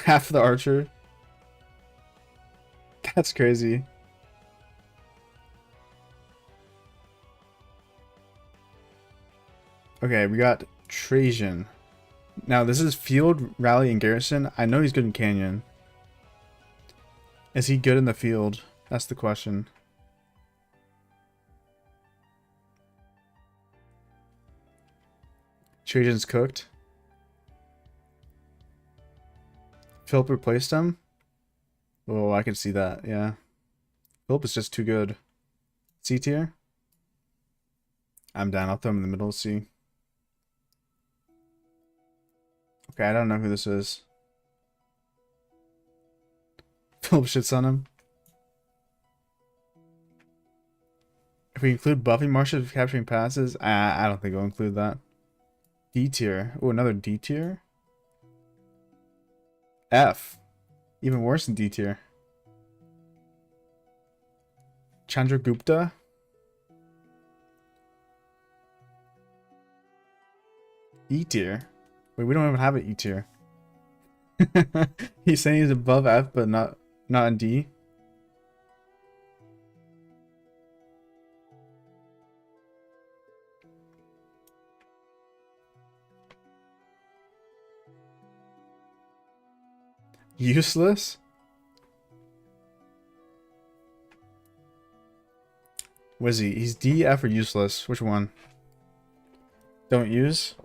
Half the archer. That's crazy. Okay, we got Trajan. Now this is field, rally, and garrison. I know he's good in canyon. Is he good in the field? That's the question. Trajan's cooked. Philip replaced him? Oh, I can see that, yeah. Philip is just too good. C tier? I'm down. I'll throw him in the middle of C. Okay, I don't know who this is. Philip shits on him. If we include buffing marshes of capturing passes, I don't think we'll include that. D tier. Oh, another D tier? F. Even worse than D tier. Chandragupta? E tier? Wait, we don't even have an E tier. He's saying he's above F, but not in D. Useless? Was he? He's D, F, or useless? Which one? Don't use?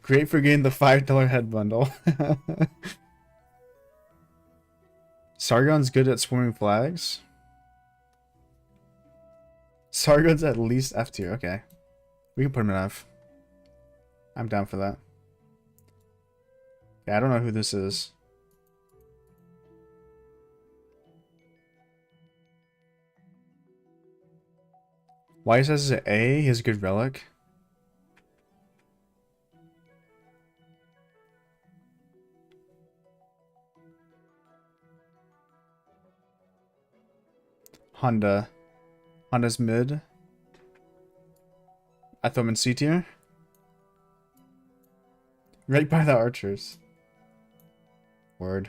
Great for getting the $5 head bundle. Sargon's good at swarming flags. Sargon's at least F tier. Okay. We can put him in F. I'm down for that. Yeah, I don't know who this is. Why says it's an A? He has a good relic. Honda. Honda's mid. I throw him in C tier. Right by the archers. Word.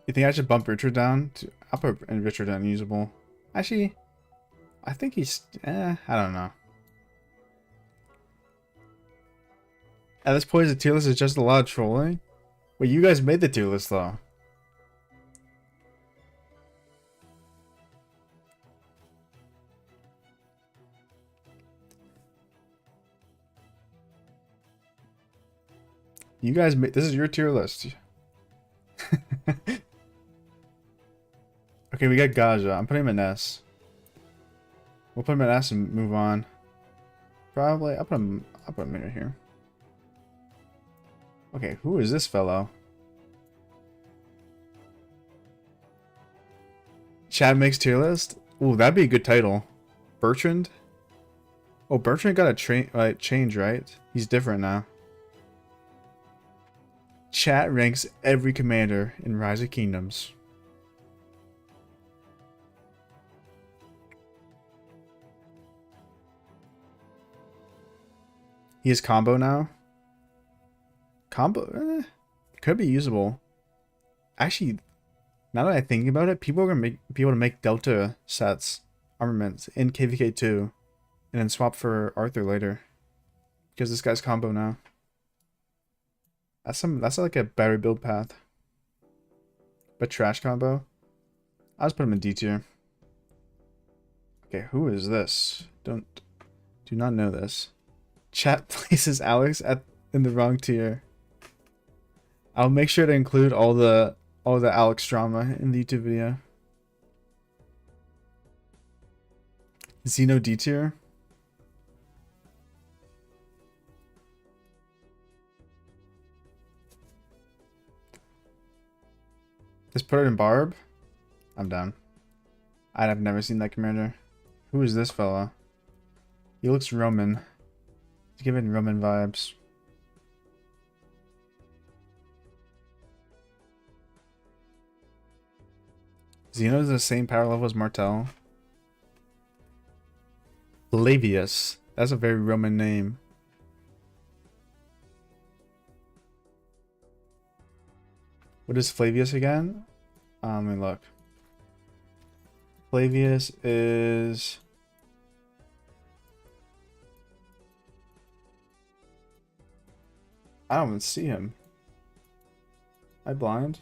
You think I should bump Richard down? I'll put Richard unusable. Actually, I think he's... I don't know. At this point, the tier list is just a lot of trolling. Wait, you guys made the tier list, though. You guys made... This is your tier list. Okay, we got Gaja. I'm putting him in S. We'll put him in S and move on. Probably. I'll put him in right here. Okay, who is this fellow? Chad makes tier list? Ooh, that'd be a good title. Bertrand? Oh, Bertrand got a change, right? He's different now. Chat ranks every commander in Rise of Kingdoms. He has combo now. Combo could be usable. Actually, now that I think about it, people are gonna be able to make Delta sets, armaments in KVK 2, and then swap for Arthur later, because this guy's combo now. That's like a better build path. But trash combo. I'll just put him in D tier. Okay, who is this? Do not know this. Chat places Alex in the wrong tier. I'll make sure to include all the Alex drama in the YouTube video. Xeno D tier. Just put it in Barb. I'm down. I've never seen that commander. Who is this fella? He looks Roman. He's giving Roman vibes. Zeno is the same power level as Martel. Flavius. That's a very Roman name. What is Flavius again? Let me look. Flavius is... I don't even see him. Am I blind?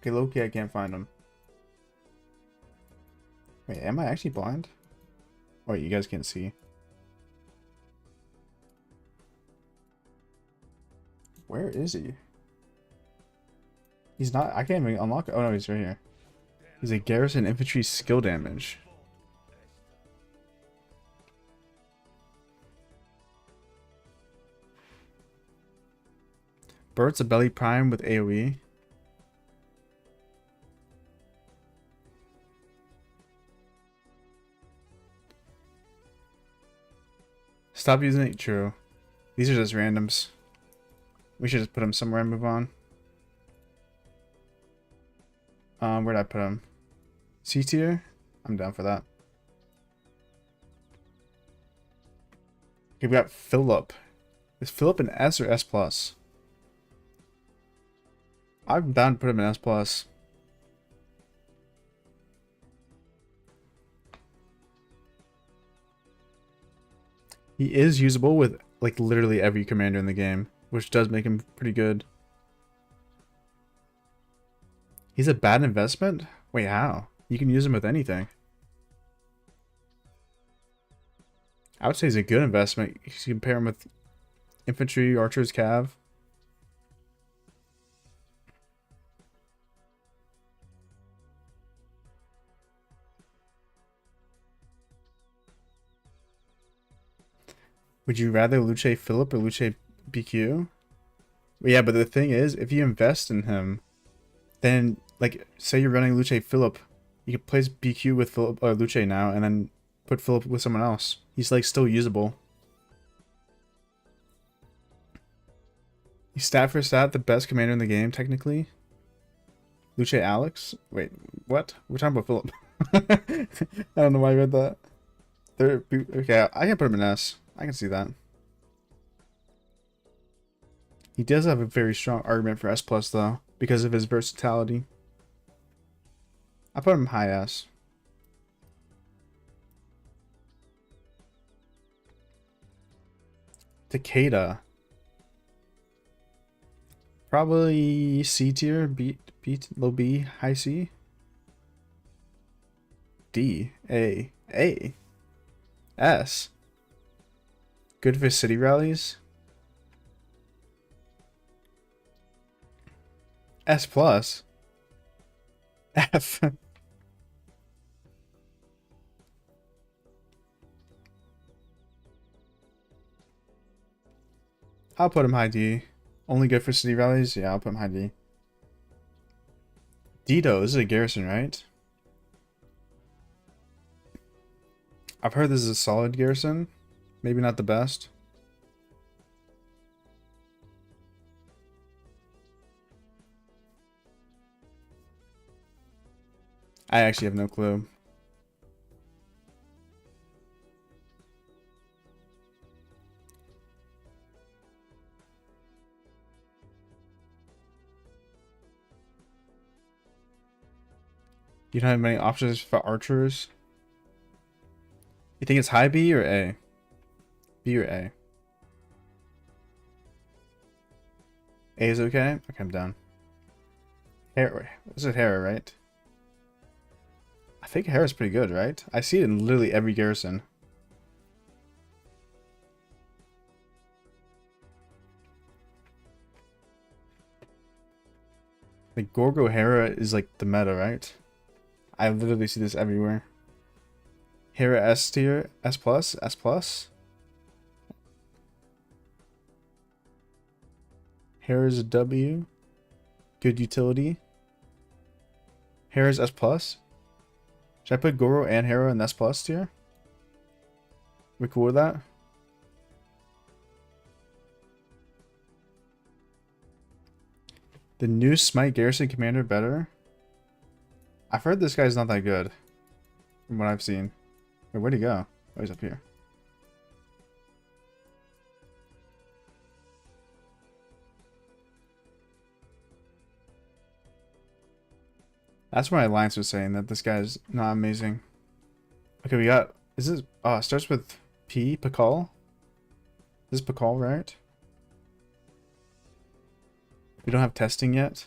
Okay, Loki, I can't find him. Wait, am I actually blind? Oh, wait, you guys can't see. Where is he? He's not... I can't even unlock... Oh, no, he's right here. He's a garrison infantry skill damage. Birds of Belly Prime with AoE. Stop using it. True. These are just randoms. We should just put them somewhere and move on. Where'd I put him? C tier? I'm down for that. Okay, we got Philip. Is Philip an S or S plus? I'm down to put him in S plus. He is usable with like literally every commander in the game, which does make him pretty good. He's a bad investment? Wait, how? You can use him with anything. I would say he's a good investment. You can compare him with infantry, archers, cav. Would you rather Luce Philip or Luce BQ? Well, yeah, but the thing is, if you invest in him, then, like, say you're running Luce Philip, you could place BQ with Philip or Luce now, and then put Philip with someone else. He's, like, still usable. He's stat for stat the best commander in the game, technically. Luce Alex? Wait, what? We're talking about Philip. I don't know why I read that. Okay, I can put him in S. I can see that. He does have a very strong argument for S plus though, because of his versatility. I put him high S. Takeda. Probably C tier, B, low B, high C. D, A, S. Good for city rallies. S plus. F. I'll put him high D. Only good for city rallies? Yeah, I'll put him high D. Dito, this is a garrison, right? I've heard this is a solid garrison. Maybe not the best. I actually have no clue. You don't have many options for archers? You think it's high B or A? B or A? A is okay? Okay, I'm down. Hera. This is Hera, right? I think Hera's pretty good, right? I see it in literally every garrison. Like, Gorgo Hera is like the meta, right? I literally see this everywhere. Hera S tier, S plus, S plus. Hair is a W. Good utility. Hair is S plus. Should I put Goro and Hero in S plus tier? We cool with that? The new Smite Garrison Commander better? I've heard this guy's not that good. From what I've seen. Wait, where'd he go? Oh, he's up here. That's what my alliance was saying, that this guy's not amazing. Okay, we got... Is this... Oh, it starts with P, Pakal? This is Pakal, right? We don't have testing yet.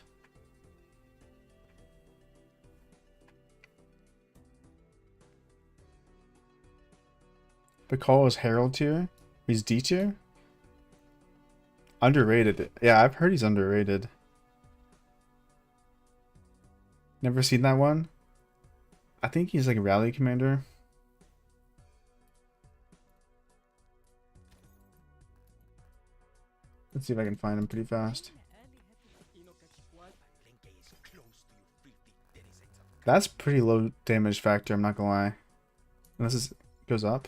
Pakal is Herald tier. He's D tier. Underrated. Yeah, I've heard he's underrated. Never seen that one. I think he's like a rally commander. Let's see if I can find him pretty fast. That's pretty low damage factor, I'm not gonna lie. Unless it goes up.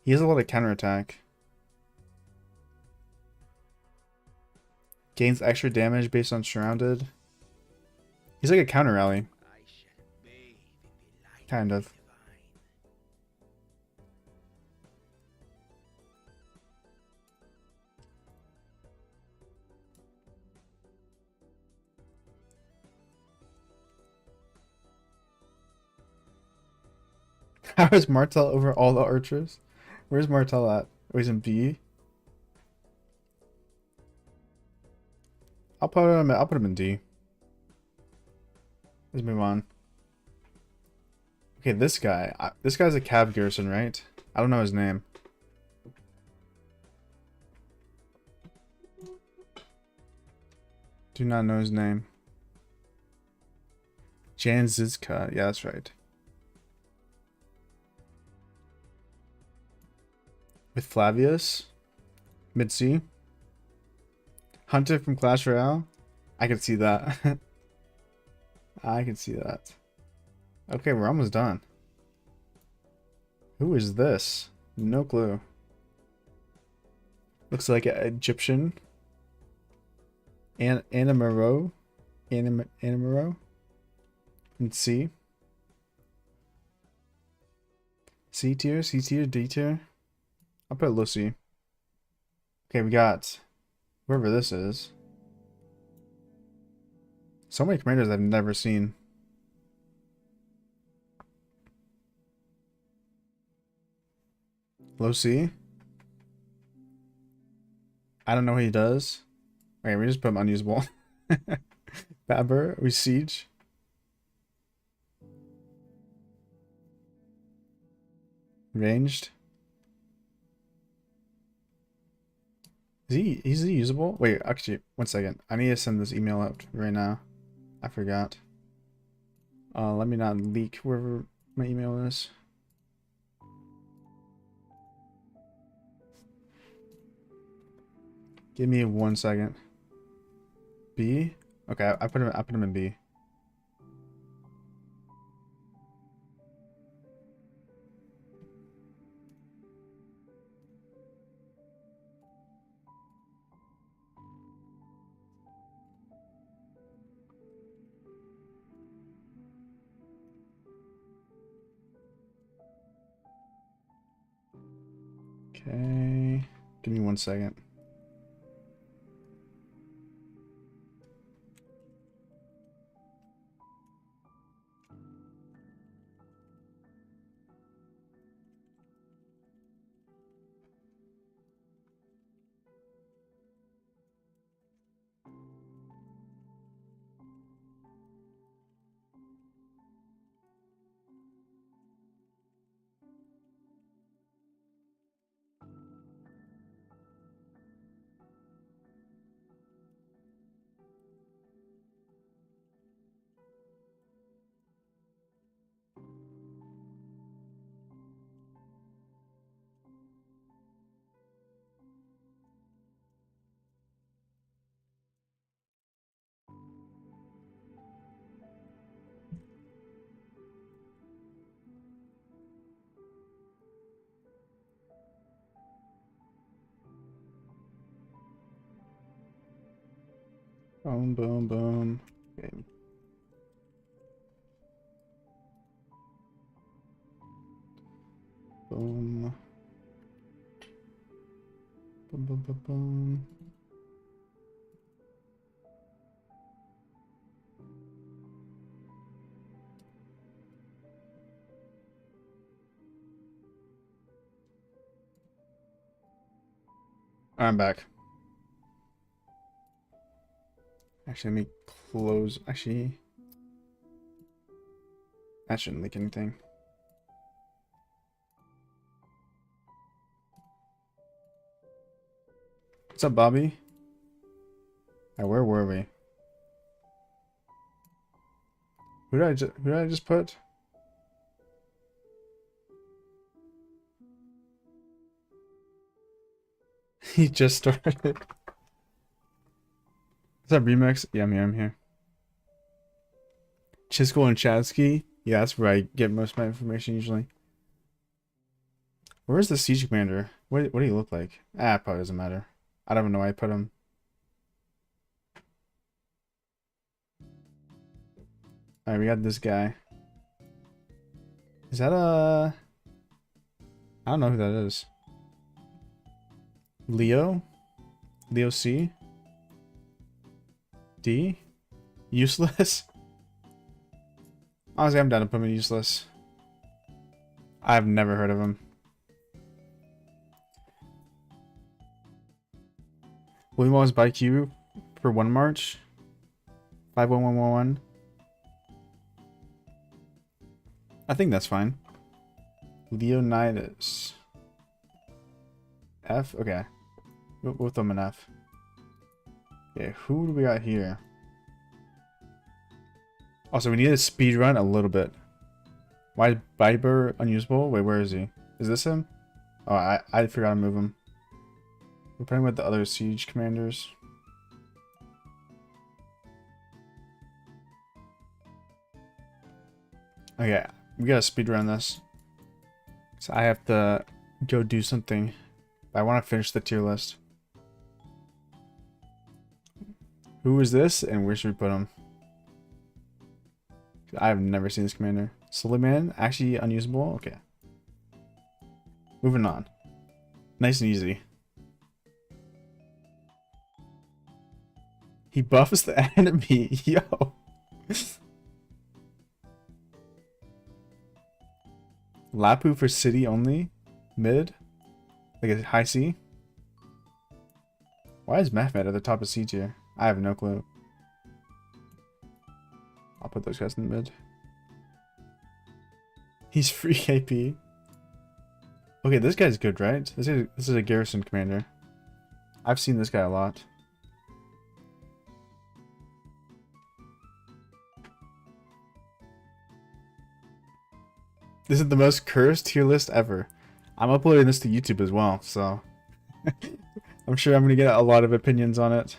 He has a lot of counterattack. Gains extra damage based on surrounded. He's like a counter rally. Kind of. How is Martel over all the archers? Where's Martel at? Oh, he's in B. I'll put him in D. Let's move on. Okay, this guy. This guy's a Cav Garrison, right? I don't know his name. Do not know his name. Jan Zizka. Yeah, that's right. With Flavius. Mid-C. Hunter from Clash Royale. I can see that. I can see that. Okay, we're almost done. Who is this? No clue. Looks like an Egyptian. Animero. Animero. And C. C tier, C tier, D tier. I'll put Lucy. Okay, we got whoever this is. So many commanders I've never seen. Low C. I don't know what he does. Okay, we just put him unusable. Faber, we siege. Ranged. Is he usable? Wait, actually, one second. I need to send this email out right now. I forgot. Let me not leak wherever my email is. Give me 1 second. B? Okay, I put him in B. Okay. Give me 1 second. Boom, boom, boom. Okay. Boom. Boom, boom, boom, boom. I'm back. Actually, let me close. Actually, that shouldn't leak anything. What's up, Bobby? Where were we? Who did I just put? He just started. What's up, Remix? Yeah, I'm here. Chisco and Chadsky? Yeah, that's where I get most of my information usually. Where's the siege commander? What do you look like? Ah, it probably doesn't matter. I don't even know why I put him. Alright, we got this guy. Is that a... I don't know who that is. Leo? Leo C? D? Useless? Honestly, I'm down to put him in useless. I've never heard of him. William Wallace by Q for 1 March. 51111. I think that's fine. Leonidas. F? Okay. We'll throw him an F. Okay, who do we got here? Also, we need to speed run a little bit. Why is Biber unusable? Wait, where is he? Is this him? Oh, I forgot to move him. We're playing with the other siege commanders. Okay, we gotta speed run this. So I have to go do something. I want to finish the tier list. Who is this and where should we put him? I have never seen this commander. Suleiman, actually unusable? Okay. Moving on. Nice and easy. He buffs the enemy. Yo. Lapu for city only? Mid? Like a high C? Why is Mehmet at the top of C tier? I have no clue. I'll put those guys in the mid. He's free AP. Okay, this guy's good, right? This is a garrison commander. I've seen this guy a lot. This is the most cursed tier list ever. I'm uploading this to YouTube as well, so I'm sure I'm gonna get a lot of opinions on it.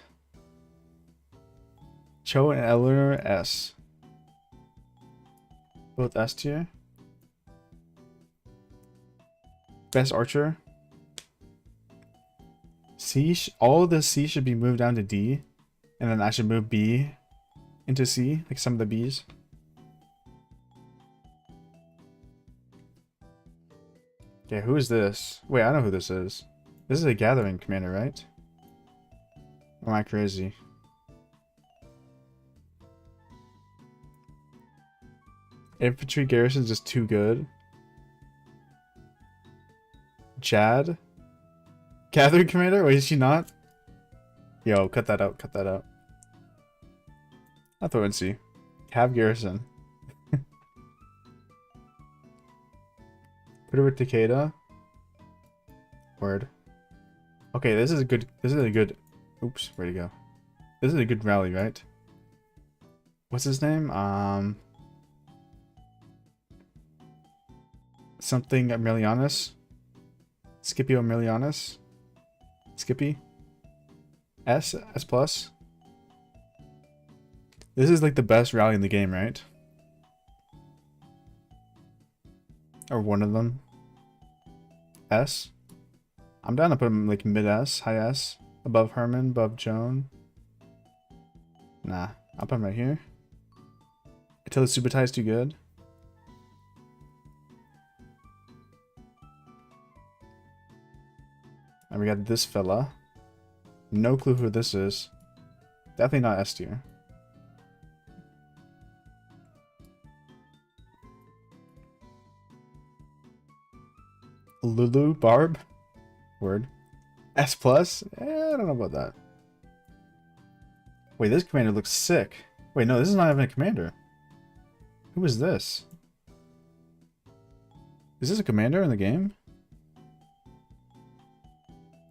Cho and Eleanor S. Both S tier. Best archer. C. All of the C should be moved down to D, and then I should move B into C, like some of the Bs. Okay, who is this? Wait, I know who this is. This is a gathering commander, right? Or am I crazy? Infantry garrison is just too good. Jad? Gathering commander? Wait, is she not? Yo, cut that out, cut that out. I'll throw in C. Cav garrison. Put her with Takeda. Word. Okay, this is a good oops, where'd he go? This is a good rally, right? What's his name? Something Emilianus? Scipio Emilianus? Skippy? S plus? This is like the best rally in the game, right? Or one of them. S? I'm down to put him like mid S, high S. Above Herman, above Joan. Nah, I'll put him right here. Until the Subutai is too good. And we got this fella. No clue who this is. Definitely not S tier. Lulu Barb? Word. S plus? I don't know about that. Wait, this commander looks sick. Wait, no, this is not even a commander. Who is this? Is this a commander in the game?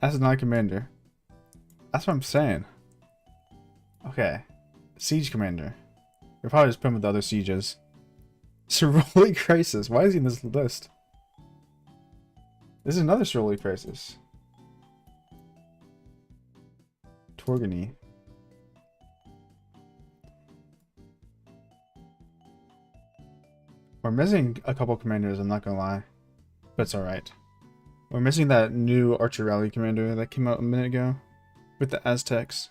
That's not a commander. That's what I'm saying. Okay. Siege commander. We'll probably just put him with the other sieges. Ceroli Crisis. Why is he in this list? This is another Ceroli Crisis. Torgany. We're missing a couple commanders, I'm not gonna lie. But it's alright. We're missing that new Archer Rally commander that came out a minute ago. With the Aztecs.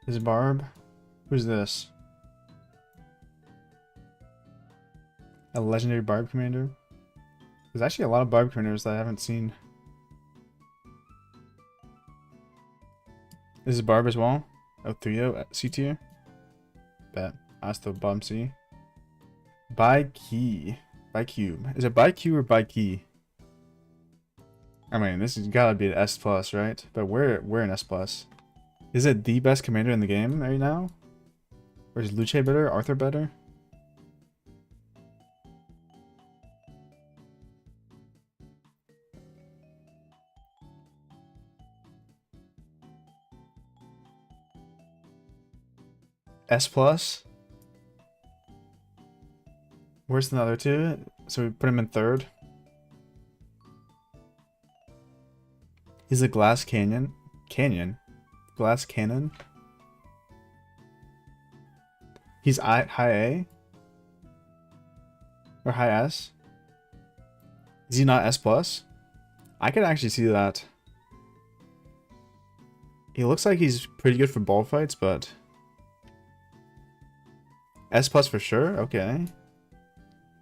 Is Barb? Who's this? A legendary Barb commander? There's actually a lot of Barb commanders that I haven't seen. This is Barb as well. Oh, 3-0 C tier. Bet. That's the bottom C. By key. By cube. Is it by Q or by key? I mean, this has gotta be an S plus, right? But we're an S plus. Is it the best commander in the game right now? Or is Luce better? Arthur better? S plus? Worse than the other two? So we put him in third. He's a glass canyon. Glass cannon. He's high A? Or high S? Is he not S plus? I can actually see that. He looks like he's pretty good for ball fights, but... S plus for sure? Okay.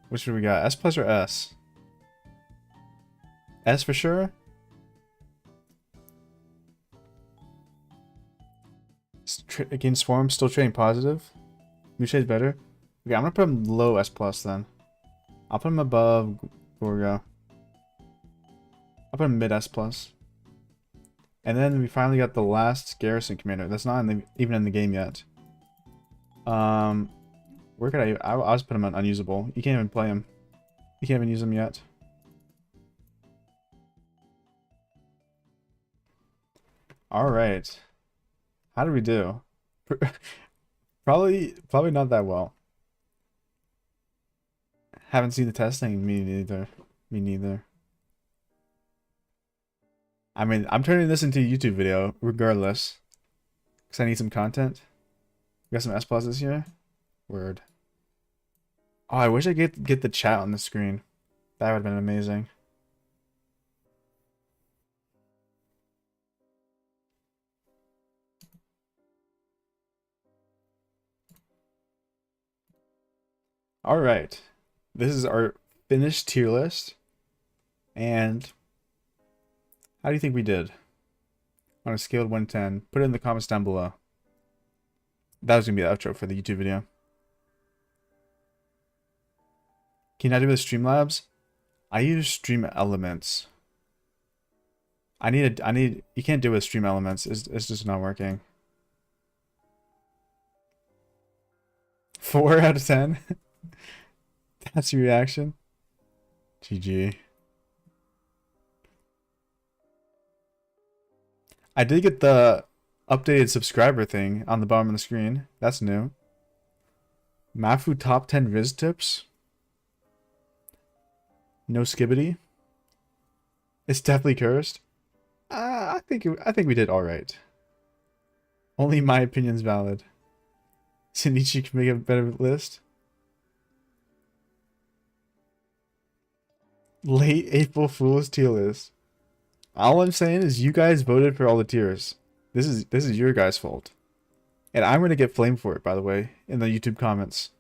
Which one we got? S plus or S? S for sure? Again, Swarm still trading positive. Luce's better. Okay, I'm gonna put him low S plus then. I'll put him above Gorgo. I'll put him mid S plus. And then we finally got the last Garrison commander. That's not even in the game yet. Where could I'll just put him on unusable. You can't even play him. You can't even use him yet. Alright. How did we do? Probably not that well. Haven't seen the testing. Me neither. Me neither. I mean, I'm turning this into a YouTube video regardless. Because I need some content. We got some S pluses here. Word. Oh, I wish I could get the chat on the screen. That would have been amazing. Alright. This is our finished tier list. And how do you think we did? On a scale of 1 to 10. Put it in the comments down below. That was going to be the outro for the YouTube video. Can I do with Streamlabs? I use Stream Elements. you can't do it with Stream Elements. It's just not working. 4 out of 10? That's your reaction? GG. I did get the updated subscriber thing on the bottom of the screen. That's new. Maffu top 10 Riz tips. No skibbity. It's definitely cursed. I think we did all right. Only my opinion's valid. Shinichi can make a better list. Late April Fool's tier list. All I'm saying is you guys voted for all the tiers. This is your guys' fault. And I'm gonna get flamed for it, by the way, in the YouTube comments.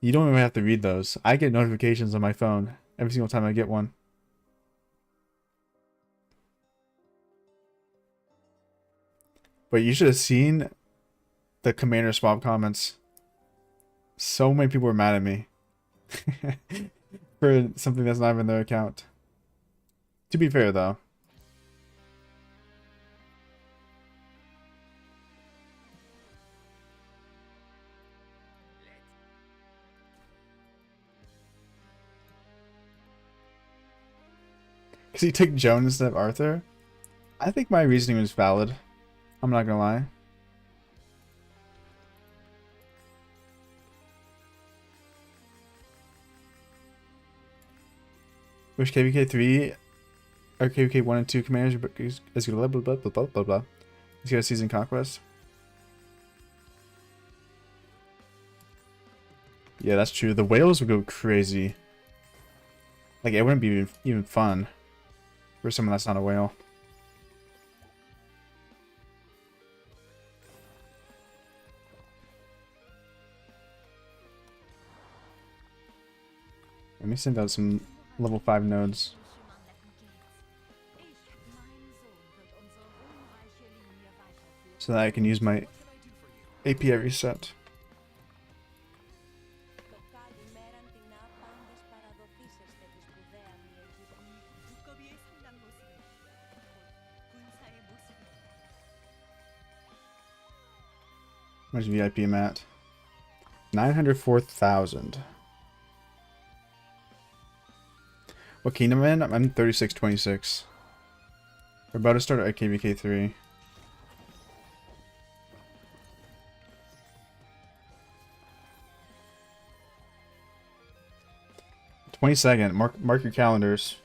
You don't even have to read those. I get notifications on my phone every single time I get one. But you should have seen the Commander Swap comments. So many people were mad at me for something that's not even their account. To be fair, though. Because he took Joan instead of Arthur. I think my reasoning was valid. I'm not gonna lie. Wish KVK 3 or KVK 1 and 2 commanders is gonna blah blah blah blah blah blah. He's got a season conquest. Yeah, that's true. The whales would go crazy. Like, it wouldn't be even fun for someone that's not a whale. Let me send out some level 5 nodes. So that I can use my API reset. Where's VIP at? 904,000. What kingdom am I in? I'm 3626. We're about to start at KVK 3. '22nd. Mark your calendars.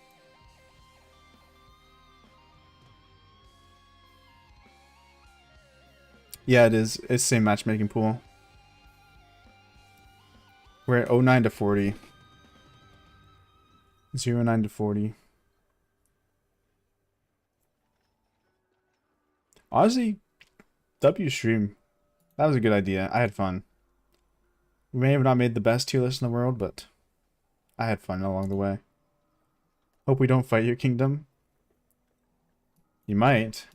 Yeah, it is. It's the same matchmaking pool. We're at 09 to 40. 09 to 40. Honestly, W stream. That was a good idea. I had fun. We may have not made the best tier list in the world, but I had fun along the way. Hope we don't fight your kingdom. You might.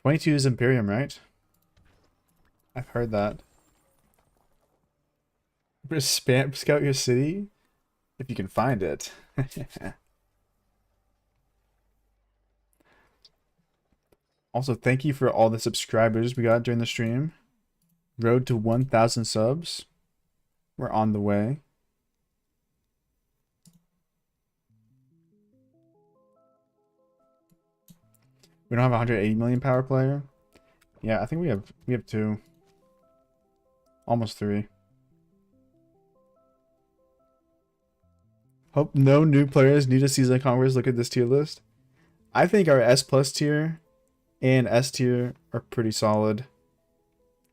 22 is Imperium, right? I've heard that. Spam scout your city if you can find it. Also, thank you for all the subscribers we got during the stream. Road to 1,000 subs. We're on the way. We don't have a 180 million power player. Yeah, I think we have 2. Almost 3. Hope no new players need to season conquest look at this tier list. I think our S plus tier and S tier are pretty solid.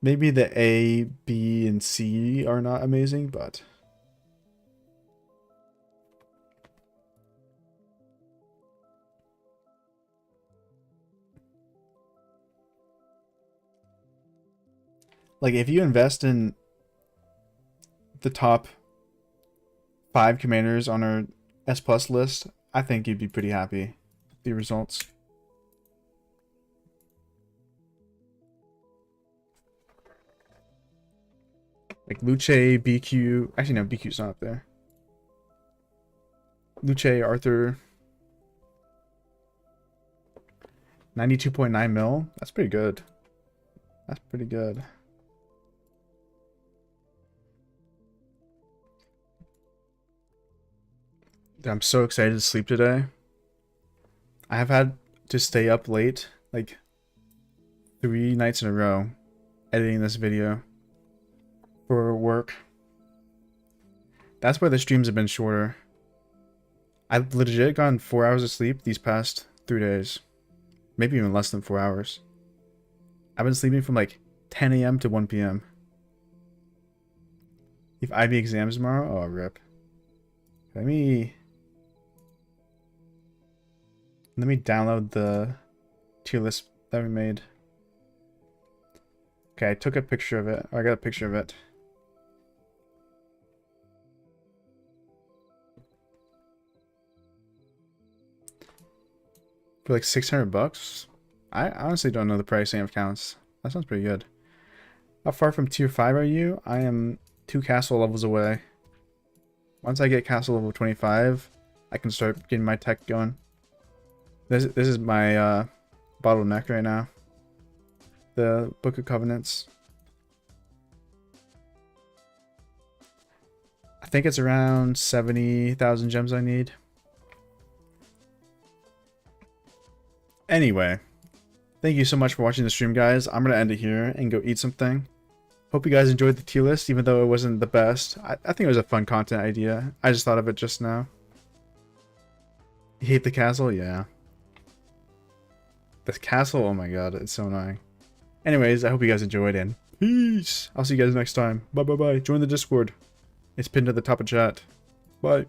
Maybe the A, B, and C are not amazing, but like, if you invest in the top 5 commanders on our S plus list, I think you'd be pretty happy with the results. Like Luce, BQ. Actually, no, BQ's not up there. Luce, Arthur. 92.9 mil. That's pretty good. That's pretty good. I'm so excited to sleep today. I have had to stay up late, like 3 nights in a row, editing this video for work. That's why the streams have been shorter. I've legit gotten 4 hours of sleep these past 3 days. Maybe even less than 4 hours. I've been sleeping from like 10 a.m. to 1 p.m. If IB exams tomorrow, oh rip. Let me download the tier list that we made. Okay, I took a picture of it. Or I got a picture of it. For like 600 bucks? I honestly don't know the pricing of counts. That sounds pretty good. How far from tier 5 are you? I am 2 castle levels away. Once I get castle level 25, I can start getting my tech going. This is my bottleneck right now. The Book of Covenants. I think it's around 70,000 gems I need. Anyway, thank you so much for watching the stream, guys. I'm going to end it here and go eat something. Hope you guys enjoyed the tier list, even though it wasn't the best. I think it was a fun content idea. I just thought of it just now. You hate the castle? Yeah. The castle? Oh my god, it's so annoying. Anyways, I hope you guys enjoyed, and peace! I'll see you guys next time. Bye bye bye. Join the Discord. It's pinned at the top of chat. Bye.